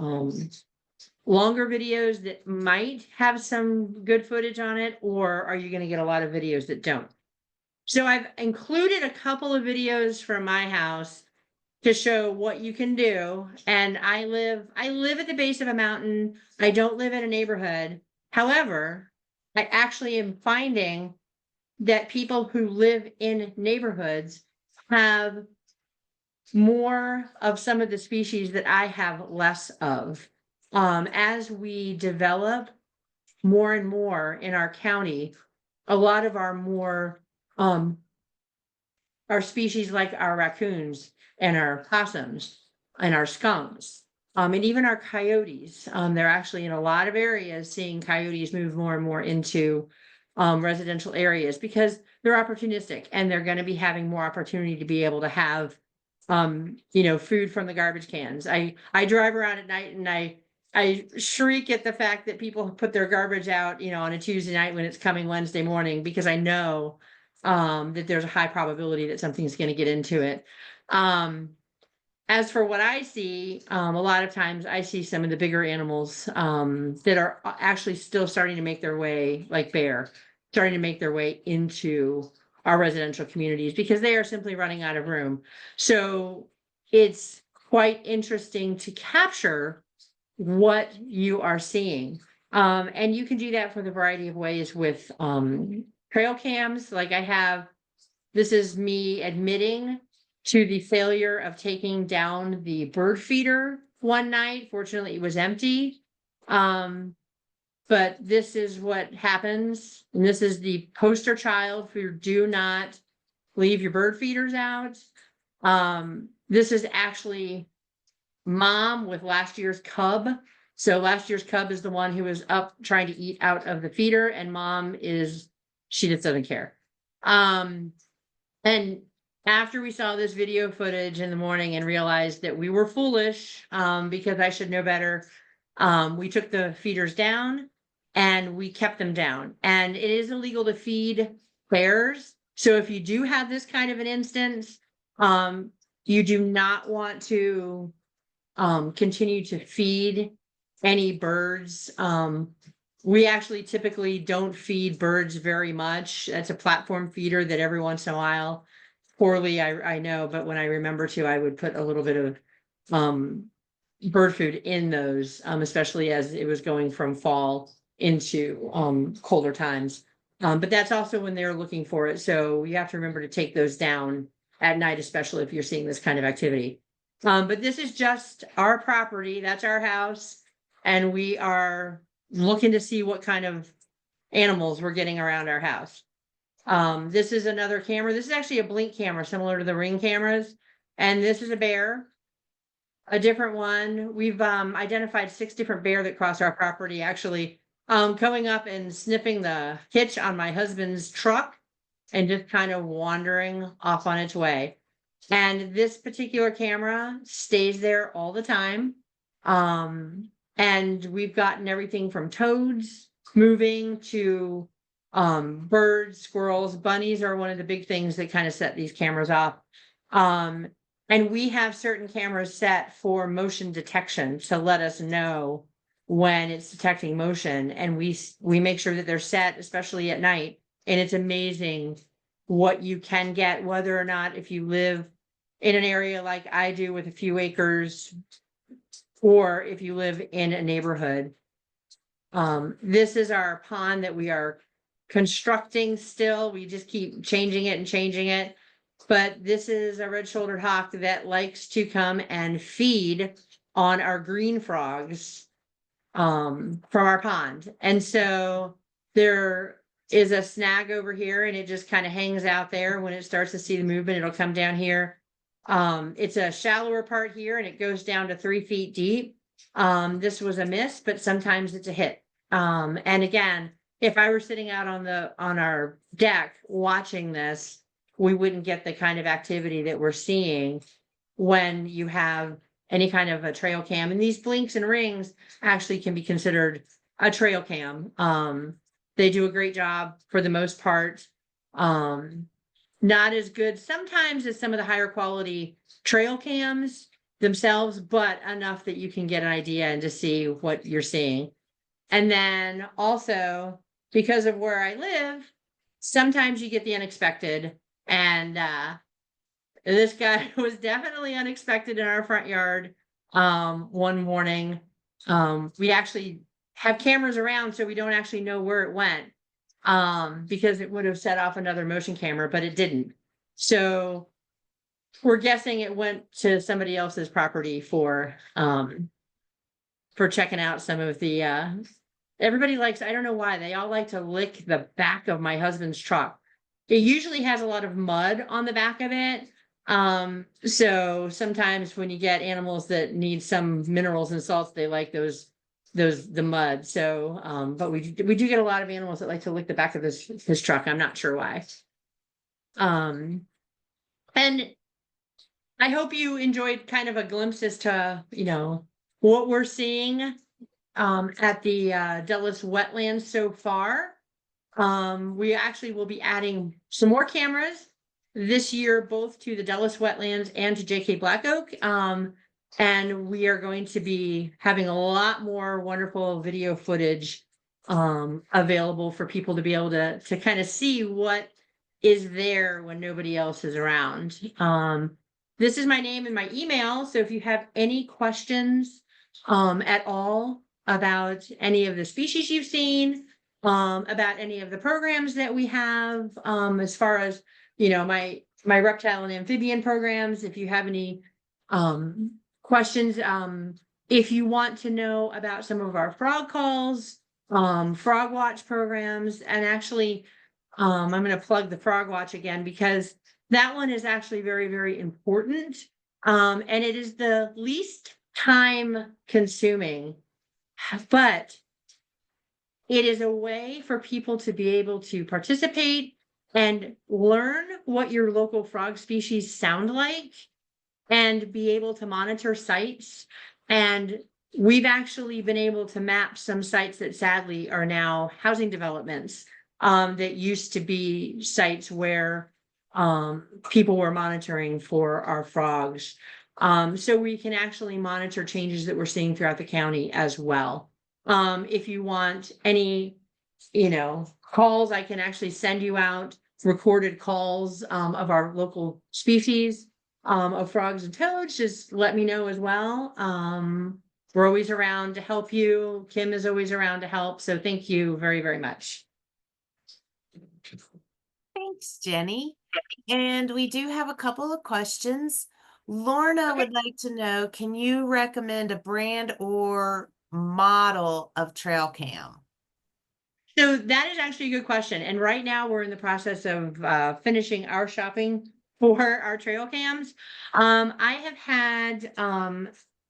longer videos that might have some good footage on it, or are you going to get a lot of videos that don't? So I've included a couple of videos from my house to show what you can do. And I live at the base of a mountain. I don't live in a neighborhood. However, I actually am finding that people who live in neighborhoods have more of some of the species that I have less of. As we develop more and more in our county, a lot of our species, like our raccoons and our possums and our skunks, and even our coyotes. They're actually in a lot of areas seeing coyotes move more and more into residential areas because they're opportunistic and they're going to be having more opportunity to be able to have you know, food from the garbage cans. I drive around at night and I shriek at the fact that people put their garbage out, you know, on a Tuesday night when it's coming Wednesday morning, because I know that there's a high probability that something's going to get into it. As for what I see, a lot of times I see some of the bigger animals that are actually still starting to make their way, like bear, starting to make their way into our residential communities because they are simply running out of room. So it's quite interesting to capture what you are seeing. And you can do that for the variety of ways with trail cams. Like this is me admitting to the failure of taking down the bird feeder one night. Fortunately, it was empty. But this is what happens. And this is the poster child for do not leave your bird feeders out. This is actually mom with last year's cub. So last year's cub is the one who was up trying to eat out of the feeder, and mom she just doesn't care. And after we saw this video footage in the morning and realized that we were foolish, because I should know better, we took the feeders down and we kept them down. And it is illegal to feed bears. So if you do have this kind of an instance, you do not want to continue to feed any birds. We actually typically don't feed birds very much. That's a platform feeder that every once in a while, poorly, I know, but when I remember to, I would put a little bit of bird food in those, especially as it was going from fall into colder times. But that's also when they're looking for it. So you have to remember to take those down at night, especially if you're seeing this kind of activity. But this is just our property. That's our house. And we are looking to see what kind of animals we're getting around our house. This is another camera. This is actually a blink camera, similar to the Ring cameras. And this is a bear, a different one. We've identified 6 different bear that cross our property, actually coming up and sniffing the hitch on my husband's truck and just kind of wandering off on its way. And this particular camera stays there all the time. And we've gotten everything from toads moving to birds, squirrels, bunnies are one of the big things that kind of set these cameras off. And we have certain cameras set for motion detection to let us know when it's detecting motion. And we make sure that they're set, especially at night. And it's amazing what you can get, whether or not, if you live in an area like I do with a few acres, or if you live in a neighborhood. This is our pond that we are constructing still. We just keep changing it and changing it. But this is a red-shouldered hawk that likes to come and feed on our green frogs from our pond. And so they're is a snag over here and it just kind of hangs out there. When it starts to see the movement, it'll come down here. It's a shallower part here and it goes down to 3 feet deep. This was a miss, but sometimes it's a hit. And again, if I were sitting out on our deck watching this, we wouldn't get the kind of activity that we're seeing when you have any kind of a trail cam. And these blinks and rings actually can be considered a trail cam. They do a great job for the most part. Not as good sometimes as some of the higher quality trail cams themselves, but enough that you can get an idea and to see what you're seeing. And then also, because of where I live, sometimes you get the unexpected. And this guy was definitely unexpected in our front yard one morning. We actually have cameras around, so we don't actually know where it went, because it would have set off another motion camera, but it didn't. So we're guessing it went to somebody else's property for checking out some of the everybody likes, I don't know why, they all like to lick the back of my husband's truck. It usually has a lot of mud on the back of it. So sometimes when you get animals that need some minerals and salts, they like the mud. So but we do get a lot of animals that like to lick the back of his truck. I'm not sure why. And I hope you enjoyed kind of a glimpse as to, what we're seeing at the Dulles Wetlands so far. We actually will be adding some more cameras this year, both to the Dulles Wetlands and to JK Black Oak. And we are going to be having a lot more wonderful video footage available for people to be able to kind of see what is there when nobody else is around. This is my name and my email. So if you have any questions at all about any of the species you've seen, about any of the programs that we have, as far as, my reptile and amphibian programs, if you have any questions, if you want to know about some of our frog calls, frog watch programs, and actually, I'm going to plug the frog watch again because that one is actually very, very important. And it is the least time consuming, but it is a way for people to be able to participate and learn what your local frog species sound like and be able to monitor sites. And we've actually been able to map some sites that sadly are now housing developments that used to be sites where people were monitoring for our frogs. So we can actually monitor changes that we're seeing throughout the county as well. If you want any, calls, I can actually send you out recorded calls of our local species of frogs and toads. Just let me know as well. We're always around to help you. Kim is always around to help. So thank you very, very much. Thanks, Jenny. And we do have a couple of questions. Lorna would like to know, can you recommend a brand or model of trail cam? So that is actually a good question. And right now we're in the process of finishing our shopping for our trail cams. I have had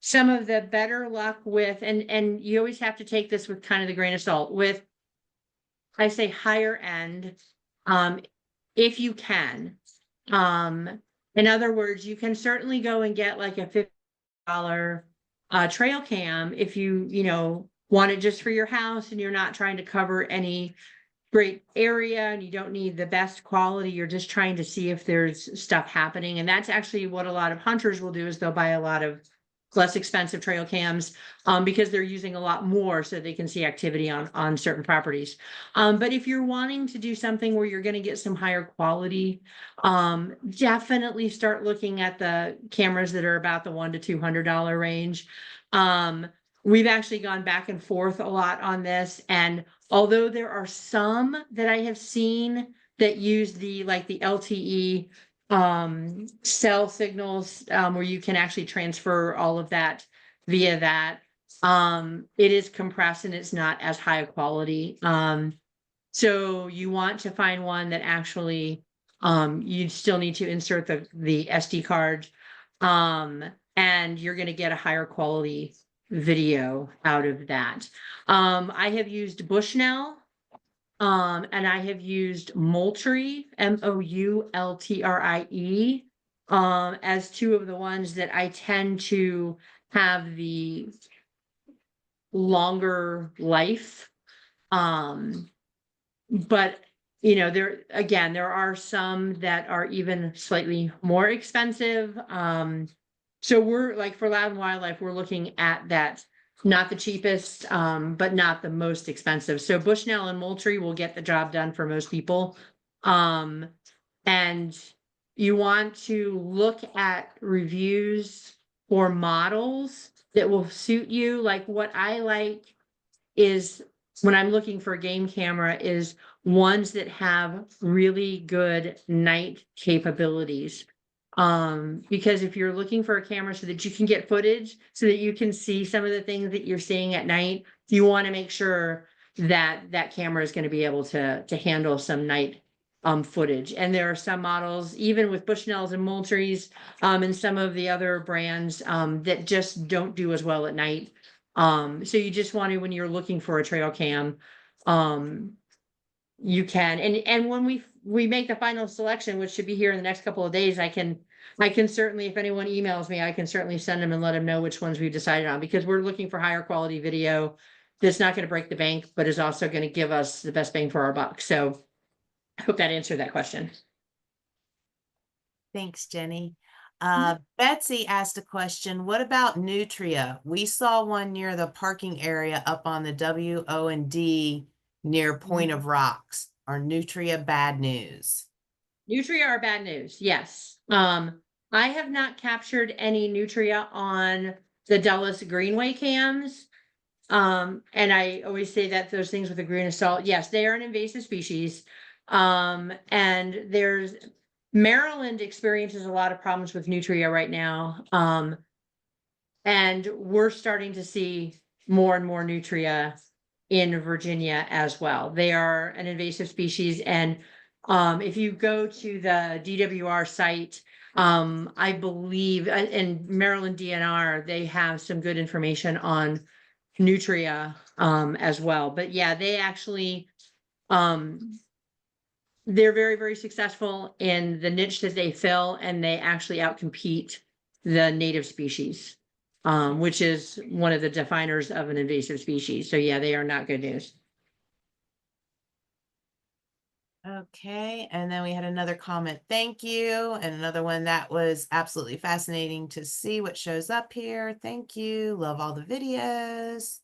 some of the better luck with, and you always have to take this with kind of the grain of salt, with, I say, higher end, if you can. In other words, you can certainly go and get like a $50 trail cam if you want it just for your house and you're not trying to cover any great area and you don't need the best quality. You're just trying to see if there's stuff happening. And that's actually what a lot of hunters will do, is they'll buy a lot of less expensive trail cams because they're using a lot more so they can see activity on certain properties. But if you're wanting to do something where you're going to get some higher quality, definitely start looking at the cameras that are about the $100 to $200 range. We've actually gone back and forth a lot on this. And although there are some that I have seen that use the LTE cell signals, where you can actually transfer all of that via that, it is compressed and it's not as high a quality. So you want to find one that actually, you still need to insert the SD card. And you're gonna get a higher quality video out of that. I have used Bushnell, and I have used Moultrie, Moultrie, as two of the ones that I tend to have the longer life. But there are some that are even slightly more expensive. So we're like for Loudoun Wildlife, we're looking at that, not the cheapest, but not the most expensive. So Bushnell and Moultrie will get the job done for most people. And you want to look at reviews for models that will suit you. Like what I like is when I'm looking for a game camera is ones that have really good night capabilities. Because if you're looking for a camera so that you can get footage, so that you can see some of the things that you're seeing at night, you want to make sure that that camera is going to be able to handle some night footage. And there are some models, even with Bushnells and Moultries, and some of the other brands that just don't do as well at night. So you just want to, when you're looking for a trail cam, you can, and when we make the final selection, which should be here in the next couple of days, I can certainly, if anyone emails me, I can certainly send them and let them know which ones we've decided on, because we're looking for higher quality video that's not going to break the bank, but is also going to give us the best bang for our buck. So I hope that answered that question. Thanks, Jenny. Betsy asked a question. What about nutria? We saw one near the parking area up on the W-O&D near Point of Rocks. Are nutria bad news? Nutria are bad news. Yes. I have not captured any nutria on the Dulles Greenway cams. And I always say that those things with a grain of salt. Yes, they are an invasive species. And there's Maryland experiences a lot of problems with nutria right now. And we're starting to see more and more nutria in Virginia as well. They are an invasive species. And if you go to the DWR site, I believe in Maryland DNR, they have some good information on nutria as well. But yeah, they actually they're very, very successful in the niche that they fill, and they actually outcompete the native species, which is one of the definers of an invasive species. So yeah, they are not good news. Okay, and then we had another comment, thank you, and another one that was absolutely fascinating to see what shows up here. Thank you, love all the videos.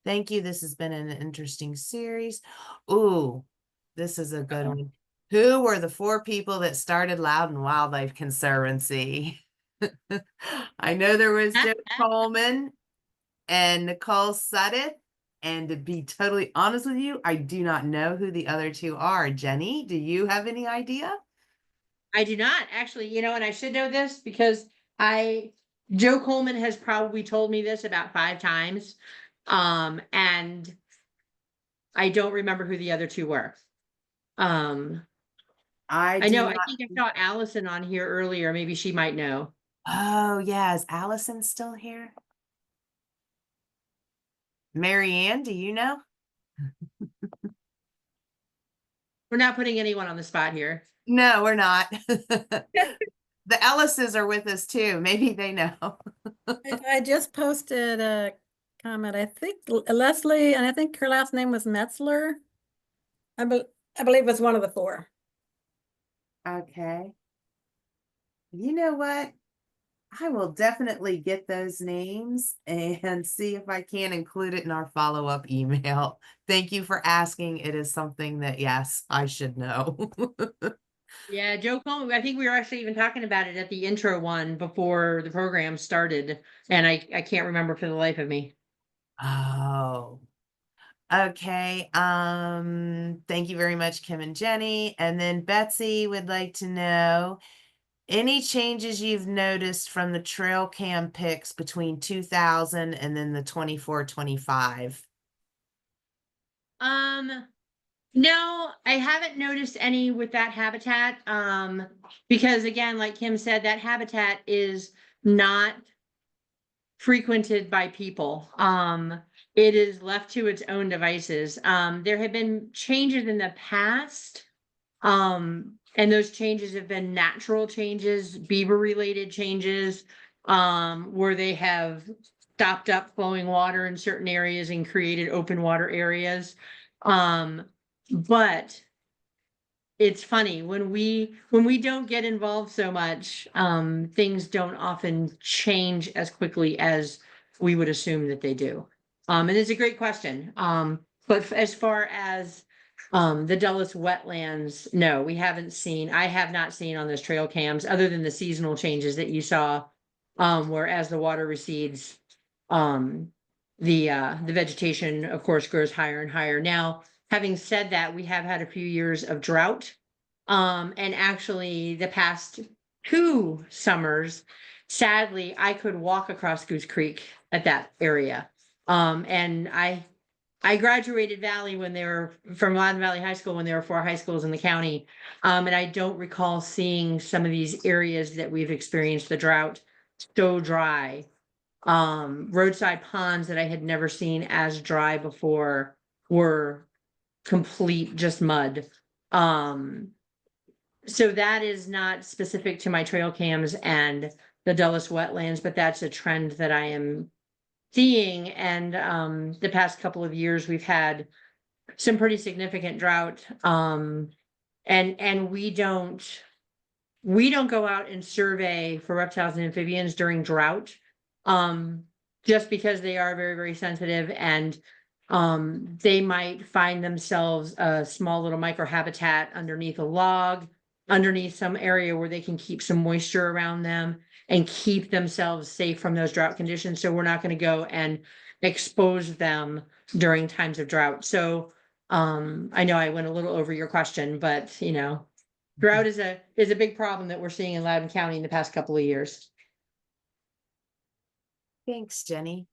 Thank you, this has been an interesting series. Ooh, this is a good one. Who were the 4 people that started Loudoun Wildlife Conservancy? I know there was Joe Coleman and Nicole Sudduth. And to be totally honest with you, I do not know who the other 2 are. Jenny, do you have any idea? I do not actually, and I should know this because Joe Coleman has probably told me this about 5 times. And I don't remember who the other 2 were. I know, I think I saw Allison on here earlier. Maybe she might know. Oh, yeah. Is Allison still here? Mary Ann, do you know? We're not putting anyone on the spot here. No, we're not. The Ellises are with us too. Maybe they know. I just posted a comment. I think Leslie, and I think her last name was Metzler. I believe it's one of the 4. Okay. You know what? I will definitely get those names and see if I can include it in our follow-up email. Thank you for asking. It is something that, yes, I should know. Yeah, Joe Coleman, I think we were actually even talking about it at the intro one before the program started, and I can't remember for the life of me. Oh, okay. Thank you very much, Kim and Jenny. And then Betsy would like to know any changes you've noticed from the trail cam pics between 2000 and then the 24-25. No, I haven't noticed any with that habitat. Because again, like Kim said, that habitat is not frequented by people. It is left to its own devices. There have been changes in the past. And those changes have been natural changes, beaver related changes, where they have stopped up flowing water in certain areas and created open water areas. But it's funny when we don't get involved so much, things don't often change as quickly as we would assume that they do. And it's a great question. But as far as the Dulles wetlands, no, we haven't seen, I have not seen on those trail cams, other than the seasonal changes that you saw, where as the water recedes, the vegetation, of course, grows higher and higher. Now, having said that, we have had a few years of drought. And actually the past 2 summers, sadly, I could walk across Goose Creek at that area. And I graduated Valley when they were from Loudoun Valley High School when there were 4 high schools in the county. And I don't recall seeing some of these areas that we've experienced the drought so dry. Roadside ponds that I had never seen as dry before were complete just mud. So that is not specific to my trail cams and the Dulles wetlands, but that's a trend that I am seeing. And the past couple of years, we've had some pretty significant drought. And we don't go out and survey for reptiles and amphibians during drought. Just because they are very, very sensitive, and they might find themselves a small little microhabitat underneath a log, underneath some area where they can keep some moisture around them and keep themselves safe from those drought conditions. So we're not going to go and expose them during times of drought. So I know I went a little over your question, but drought is a big problem that we're seeing in Loudoun County in the past couple of years. Thanks, Jenny.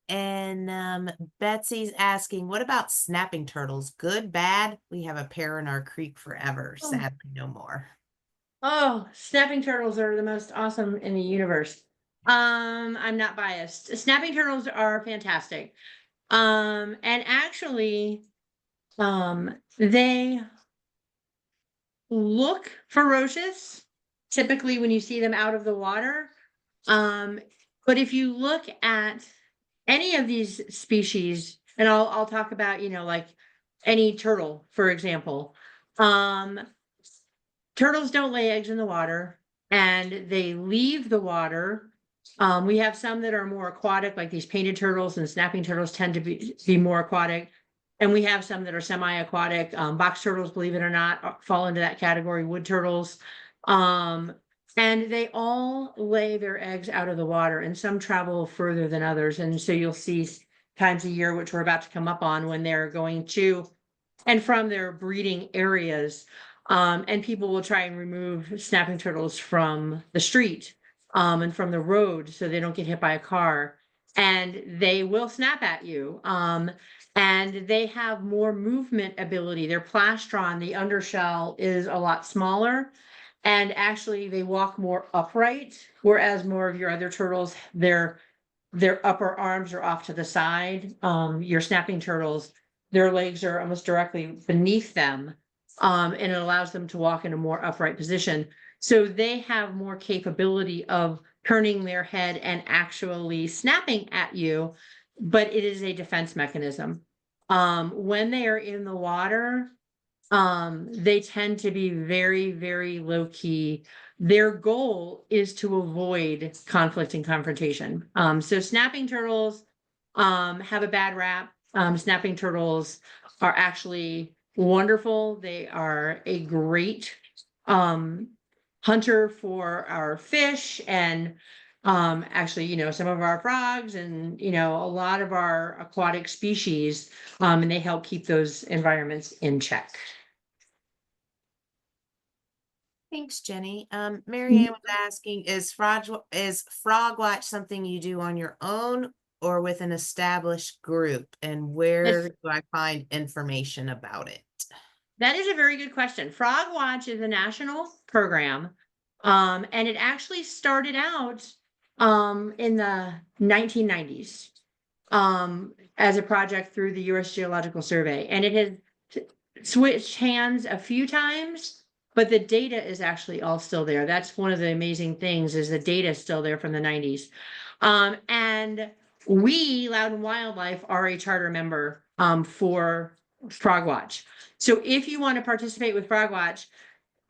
And Betsy's asking, what about snapping turtles? Good, bad? We have a pair in our creek forever. Oh. Sadly, no more. Oh, snapping turtles are the most awesome in the universe. I'm not biased. Snapping turtles are fantastic. And actually, they look ferocious, typically when you see them out of the water. But if you look at any of these species, and I'll talk about, like any turtle, for example. Turtles don't lay eggs in the water, and they leave the water. We have some that are more aquatic, like these painted turtles, and snapping turtles tend to be more aquatic. And we have some that are semi-aquatic. Box turtles, believe it or not, fall into that category. Wood turtles. And they all lay their eggs out of the water, and some travel further than others. And so you'll see times a year, which we're about to come up on, when they're going to and from their breeding areas. And people will try and remove snapping turtles from the street and from the road so they don't get hit by a car. And they will snap at you. And they have more movement ability. Their plastron, the undershell, is a lot smaller. And actually they walk more upright, whereas more of your other turtles, their upper arms are off to the side. Your snapping turtles, their legs are almost directly beneath them. And it allows them to walk in a more upright position. So they have more capability of turning their head and actually snapping at you, but it is a defense mechanism. When they are in the water, they tend to be very, very low key. Their goal is to avoid conflict and confrontation. So snapping turtles have a bad rap. Snapping turtles are actually wonderful. They are a great hunter for our fish, and actually, some of our frogs, and a lot of our aquatic species, and they help keep those environments in check. Thanks, Jenny. Mary Ann was asking, is frog watch something you do on your own or with an established group? And where do I find information about it? That is a very good question. Frog Watch is a national program. And it actually started out in the 1990s as a project through the US Geological Survey. And it has switched hands a few times, but the data is actually all still there. That's one of the amazing things, is the data is still there from the 90s. And we, Loudoun Wildlife, are a charter member for Frog Watch. So if you want to participate with Frog Watch,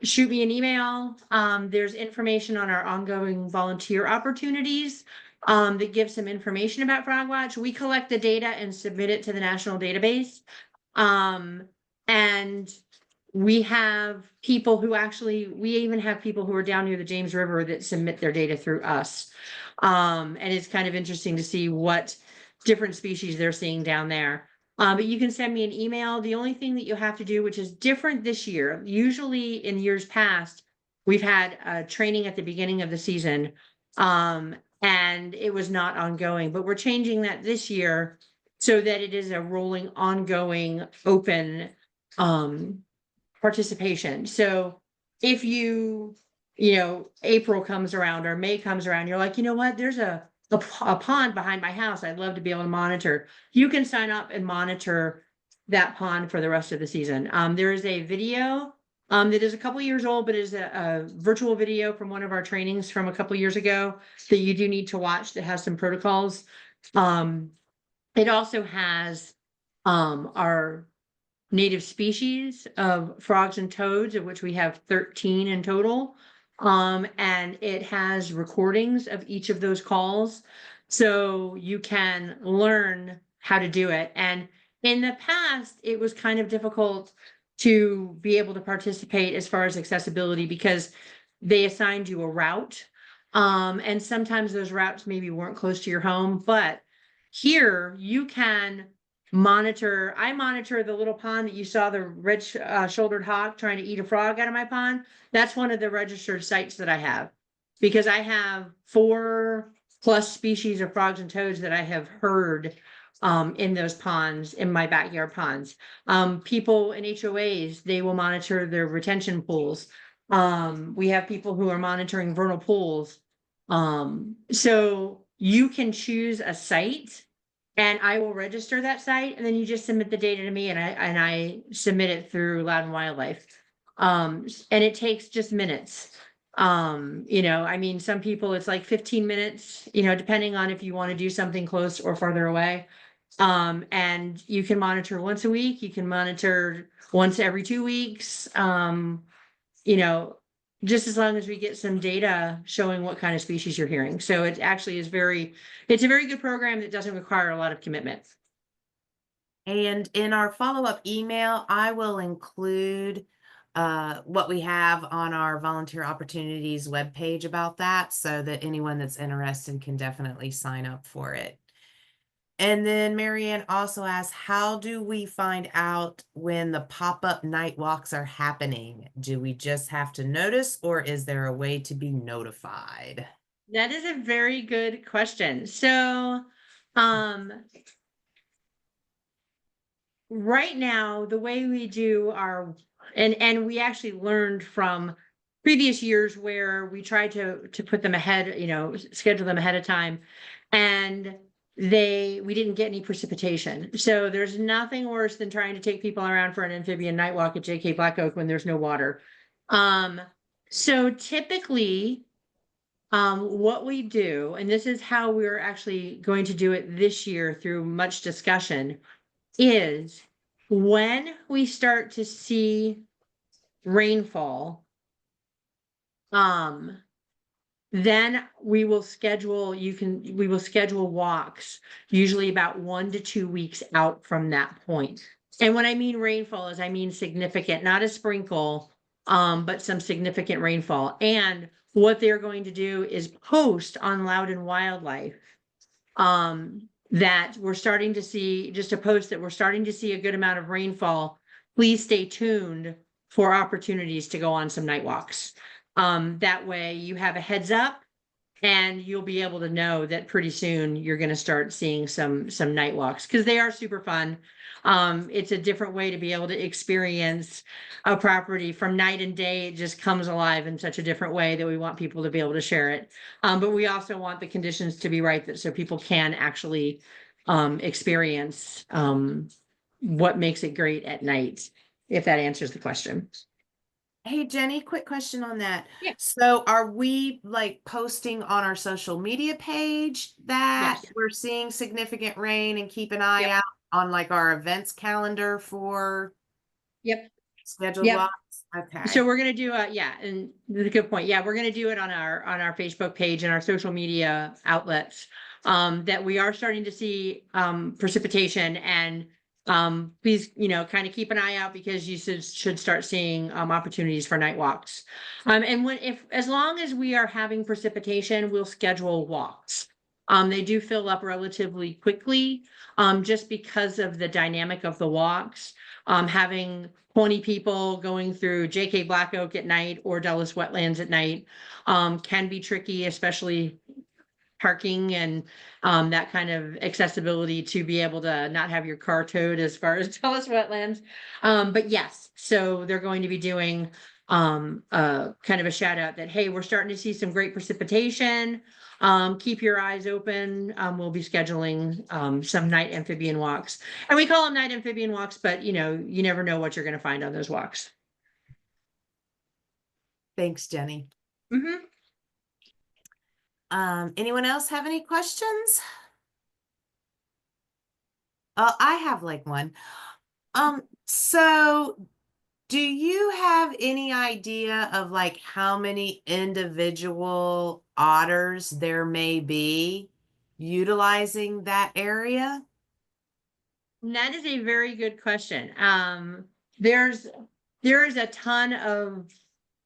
shoot me an email. There's information on our ongoing volunteer opportunities that gives some information about Frog Watch. We collect the data and submit it to the national database. And we have people who we even have people who are down near the James River that submit their data through us. And it's kind of interesting to see what different species they're seeing down there. But you can send me an email. The only thing that you have to do, which is different this year, usually in years past, we've had training at the beginning of the season, and it was not ongoing, but we're changing that this year so that it is a rolling, ongoing, open participation. So if April comes around or May comes around, you're like, you know what, there's a pond behind my house I'd love to be able to monitor. You can sign up and monitor that pond for the rest of the season. There is a video that is a couple years old, but is a virtual video from one of our trainings from a couple years ago that you do need to watch, that has some protocols. It also has our native species of frogs and toads, of which we have 13 in total. And it has recordings of each of those calls, so you can learn how to do it. And in the past, it was kind of difficult to be able to participate as far as accessibility, because they assigned you a route. And sometimes those routes maybe weren't close to your home, but here you can monitor. I monitor the little pond that you saw the red shouldered hawk trying to eat a frog out of my pond. That's one of the registered sites that I have, because I have 4+ species of frogs and toads that I have heard in those ponds, in my backyard ponds. People in HOAs, they will monitor their retention pools. We have people who are monitoring vernal pools. So you can choose a site, and I will register that site, and then you just submit the data to me, and I submit it through Loudoun Wildlife. And it takes just minutes. I mean, some people it's like 15 minutes, depending on if you want to do something close or farther away. And you can monitor once a week, you can monitor once every 2 weeks. Just as long as we get some data showing what kind of species you're hearing. So it actually is it's a very good program that doesn't require a lot of commitment. And in our follow-up email, I will include what we have on our volunteer opportunities webpage about that, so that anyone that's interested can definitely sign up for it. And then Marianne also asked, how do we find out when the pop-up night walks are happening? Do we just have to notice, or is there a way to be notified? That is a very good question. So, right now, the way we do and we actually learned from previous years where we tried to put them ahead, schedule them ahead of time, and we didn't get any precipitation. So there's nothing worse than trying to take people around for an amphibian night walk at JK Black Oak when there's no water. So typically, what we do, and this is how we're actually going to do it this year through much discussion, is when we start to see rainfall, then we will schedule walks, usually about 1 to 2 weeks out from that point. And when I mean rainfall, I mean significant, not a sprinkle, but some significant rainfall. And what they're going to do is post on Loudoun Wildlife that we're starting to see, just a post that we're starting to see a good amount of rainfall. Please stay tuned for opportunities to go on some night walks. That way you have a heads up, And you'll be able to know that pretty soon you're going to start seeing some night walks, because they are super fun. It's a different way to be able to experience a property from night and day. It just comes alive in such a different way that we want people to be able to share it. But we also want the conditions to be right, that so people can actually experience what makes it great at night, if that answers the question. Hey, Jenny, quick question on that. Yeah. So are we like posting on our social media page that Yes. we're seeing significant rain, and keep an eye Yep. out on like our events calendar for Yep. scheduled Yep. walks? Okay. So we're gonna do yeah, and that's a good point. Yeah, we're gonna do it on our Facebook page and our social media outlets. That we are starting to see precipitation, and please, kind of keep an eye out, because you should start seeing opportunities for night walks. And as long as we are having precipitation, we'll schedule walks. They do fill up relatively quickly, just because of the dynamic of the walks. Having 20 people going through JK Black Oak at night or Dulles Wetlands at night can be tricky, especially parking and that kind of accessibility to be able to not have your car towed as far as Dulles Wetlands. But yes, so they're going to be doing kind of a shout out that, hey, we're starting to see some great precipitation. Keep your eyes open. We'll be scheduling some night amphibian walks, and we call them night amphibian walks, but you never know what you're going to find on those walks. Thanks, Jenny. Mm-hmm. Anyone else have any questions? I have like one. So do you have any idea of like how many individual otters there may be utilizing that area? That is a very good question. There is a ton of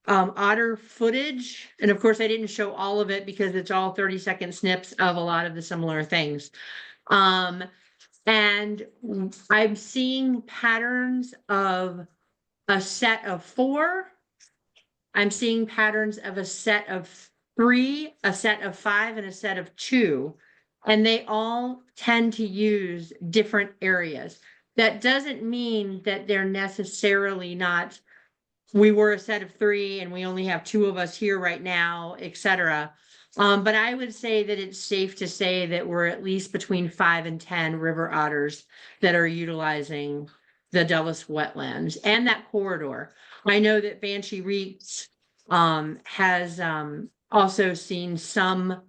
otter footage, and of course I didn't show all of it because it's all 30-second snips of a lot of the similar things. And I'm seeing patterns of a set of 4. I'm seeing patterns of a set of 3, a set of 5, and a set of 2. And they all tend to use different areas. That doesn't mean that they're necessarily not, we were a set of 3 and we only have 2 of us here right now, etc. But I would say that it's safe to say that we're at least between 5 and 10 river otters that are utilizing the Dulles wetlands and that corridor. I know that Banshee Reeks has also seen some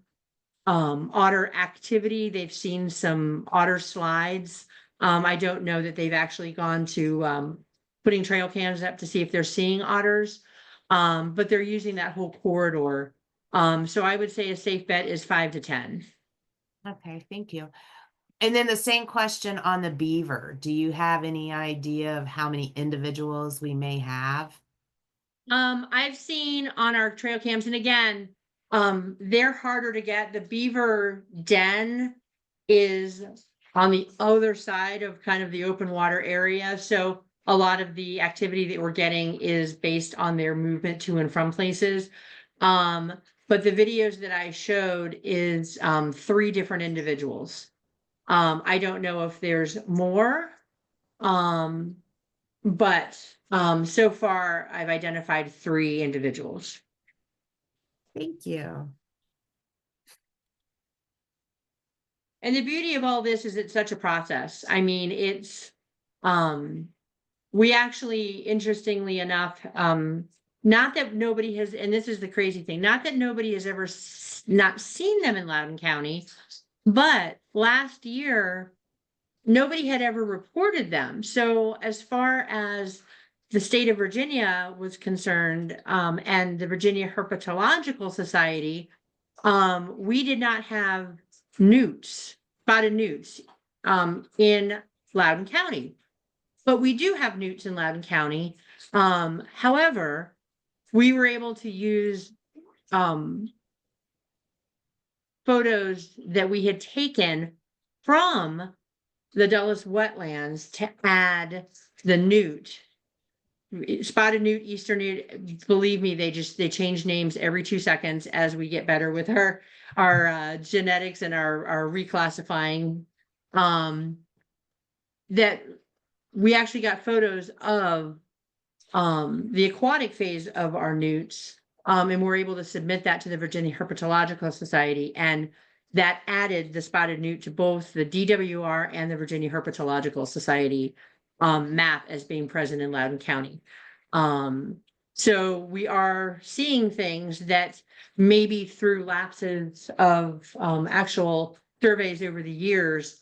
otter activity. They've seen some otter slides. I don't know that they've actually gone to putting trail cams up to see if they're seeing otters, but they're using that whole corridor. So I would say a safe bet is 5 to 10. Okay, thank you. And then the same question on the beaver. Do you have any idea of how many individuals we may have? I've seen on our trail cams, and again, they're harder to get. The beaver den is on the other side of kind of the open water area. So a lot of the activity that we're getting is based on their movement to and from places. But the videos that I showed is 3 different individuals. I don't know if there's more. But so far I've identified 3 individuals. Thank you. And the beauty of all this is it's such a process. I mean, it's we actually, interestingly enough, not that nobody has, and this is the crazy thing, not that nobody has ever not seen them in Loudoun County, but last year nobody had ever reported them. So as far as the state of Virginia was concerned, and the Virginia Herpetological Society, we did not have spotted newts, in Loudoun County. But we do have newts in Loudoun County. However, we were able to use photos that we had taken from the Dulles wetlands to add the newt spotted newt, eastern newt, believe me, they change names every 2 seconds as we get better with our genetics and our reclassifying. That we actually got photos of the aquatic phase of our newts, and we're able to submit that to the Virginia Herpetological Society, and that added the spotted newt to both the DWR and the Virginia Herpetological Society map as being present in Loudoun County. So we are seeing things that maybe through lapses of actual surveys over the years,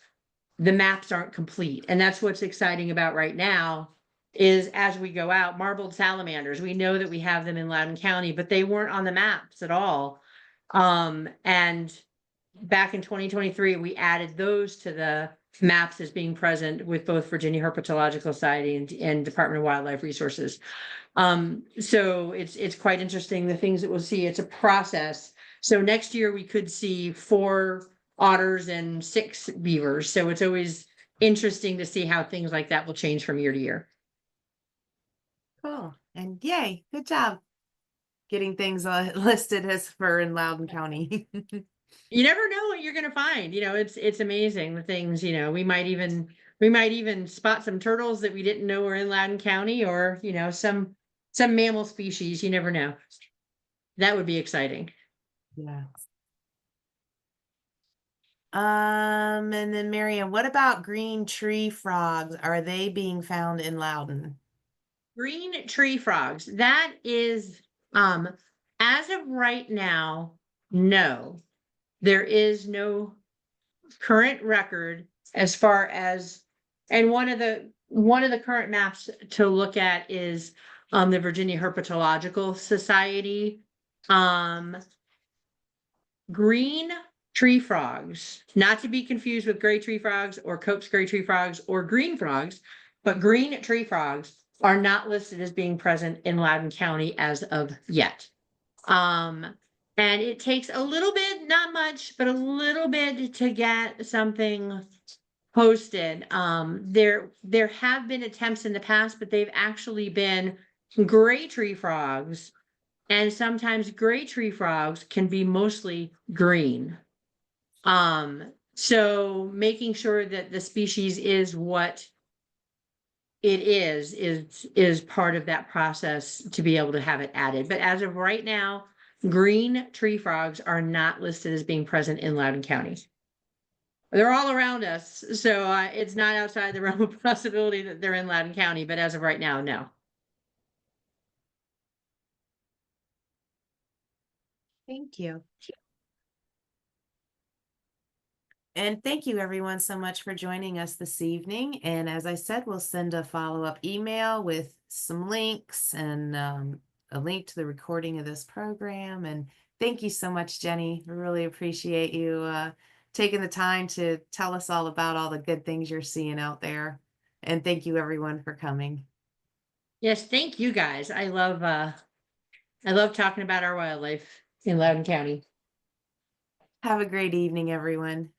the maps aren't complete. And that's what's exciting about right now is as we go out, marbled salamanders, we know that we have them in Loudoun County, but they weren't on the maps at all. And back in 2023, we added those to the maps as being present with both Virginia Herpetological Society and Department of Wildlife Resources. So it's quite interesting, the things that we'll see. It's a process. So next year we could see 4 otters and 6 beavers. So it's always interesting to see how things like that will change from year to year. Cool. And yay, good job getting things listed as for in Loudoun County. You never know what you're gonna find. It's amazing the things, we might even spot some turtles that we didn't know were in Loudoun County, or some mammal species. You never know. That would be exciting. Yeah. And then Marian, what about green tree frogs? Are they being found in Loudoun? Green tree frogs. That is, as of right now, no. There is no current record as far as, and one of the current maps to look at is the Virginia Herpetological Society. Green tree frogs, not to be confused with gray tree frogs or Cope's gray tree frogs or green frogs, but green tree frogs are not listed as being present in Loudoun County as of yet. And it takes a little bit, not much, but a little bit to get something posted. There have been attempts in the past, but they've actually been gray tree frogs, and sometimes gray tree frogs can be mostly green. So making sure that the species is what it is part of that process to be able to have it added. But as of right now, green tree frogs are not listed as being present in Loudoun County. They're all around us, so it's not outside the realm of possibility that they're in Loudoun County, but as of right now, no. Thank you. And thank you everyone so much for joining us this evening. And as I said, we'll send a follow-up email with some links and a link to the recording of this program. And thank you so much, Jenny. We really appreciate you taking the time to tell us all about all the good things you're seeing out there. And thank you everyone for coming. Yes, thank you guys. I love talking about our wildlife in Loudoun County. Have a great evening, everyone.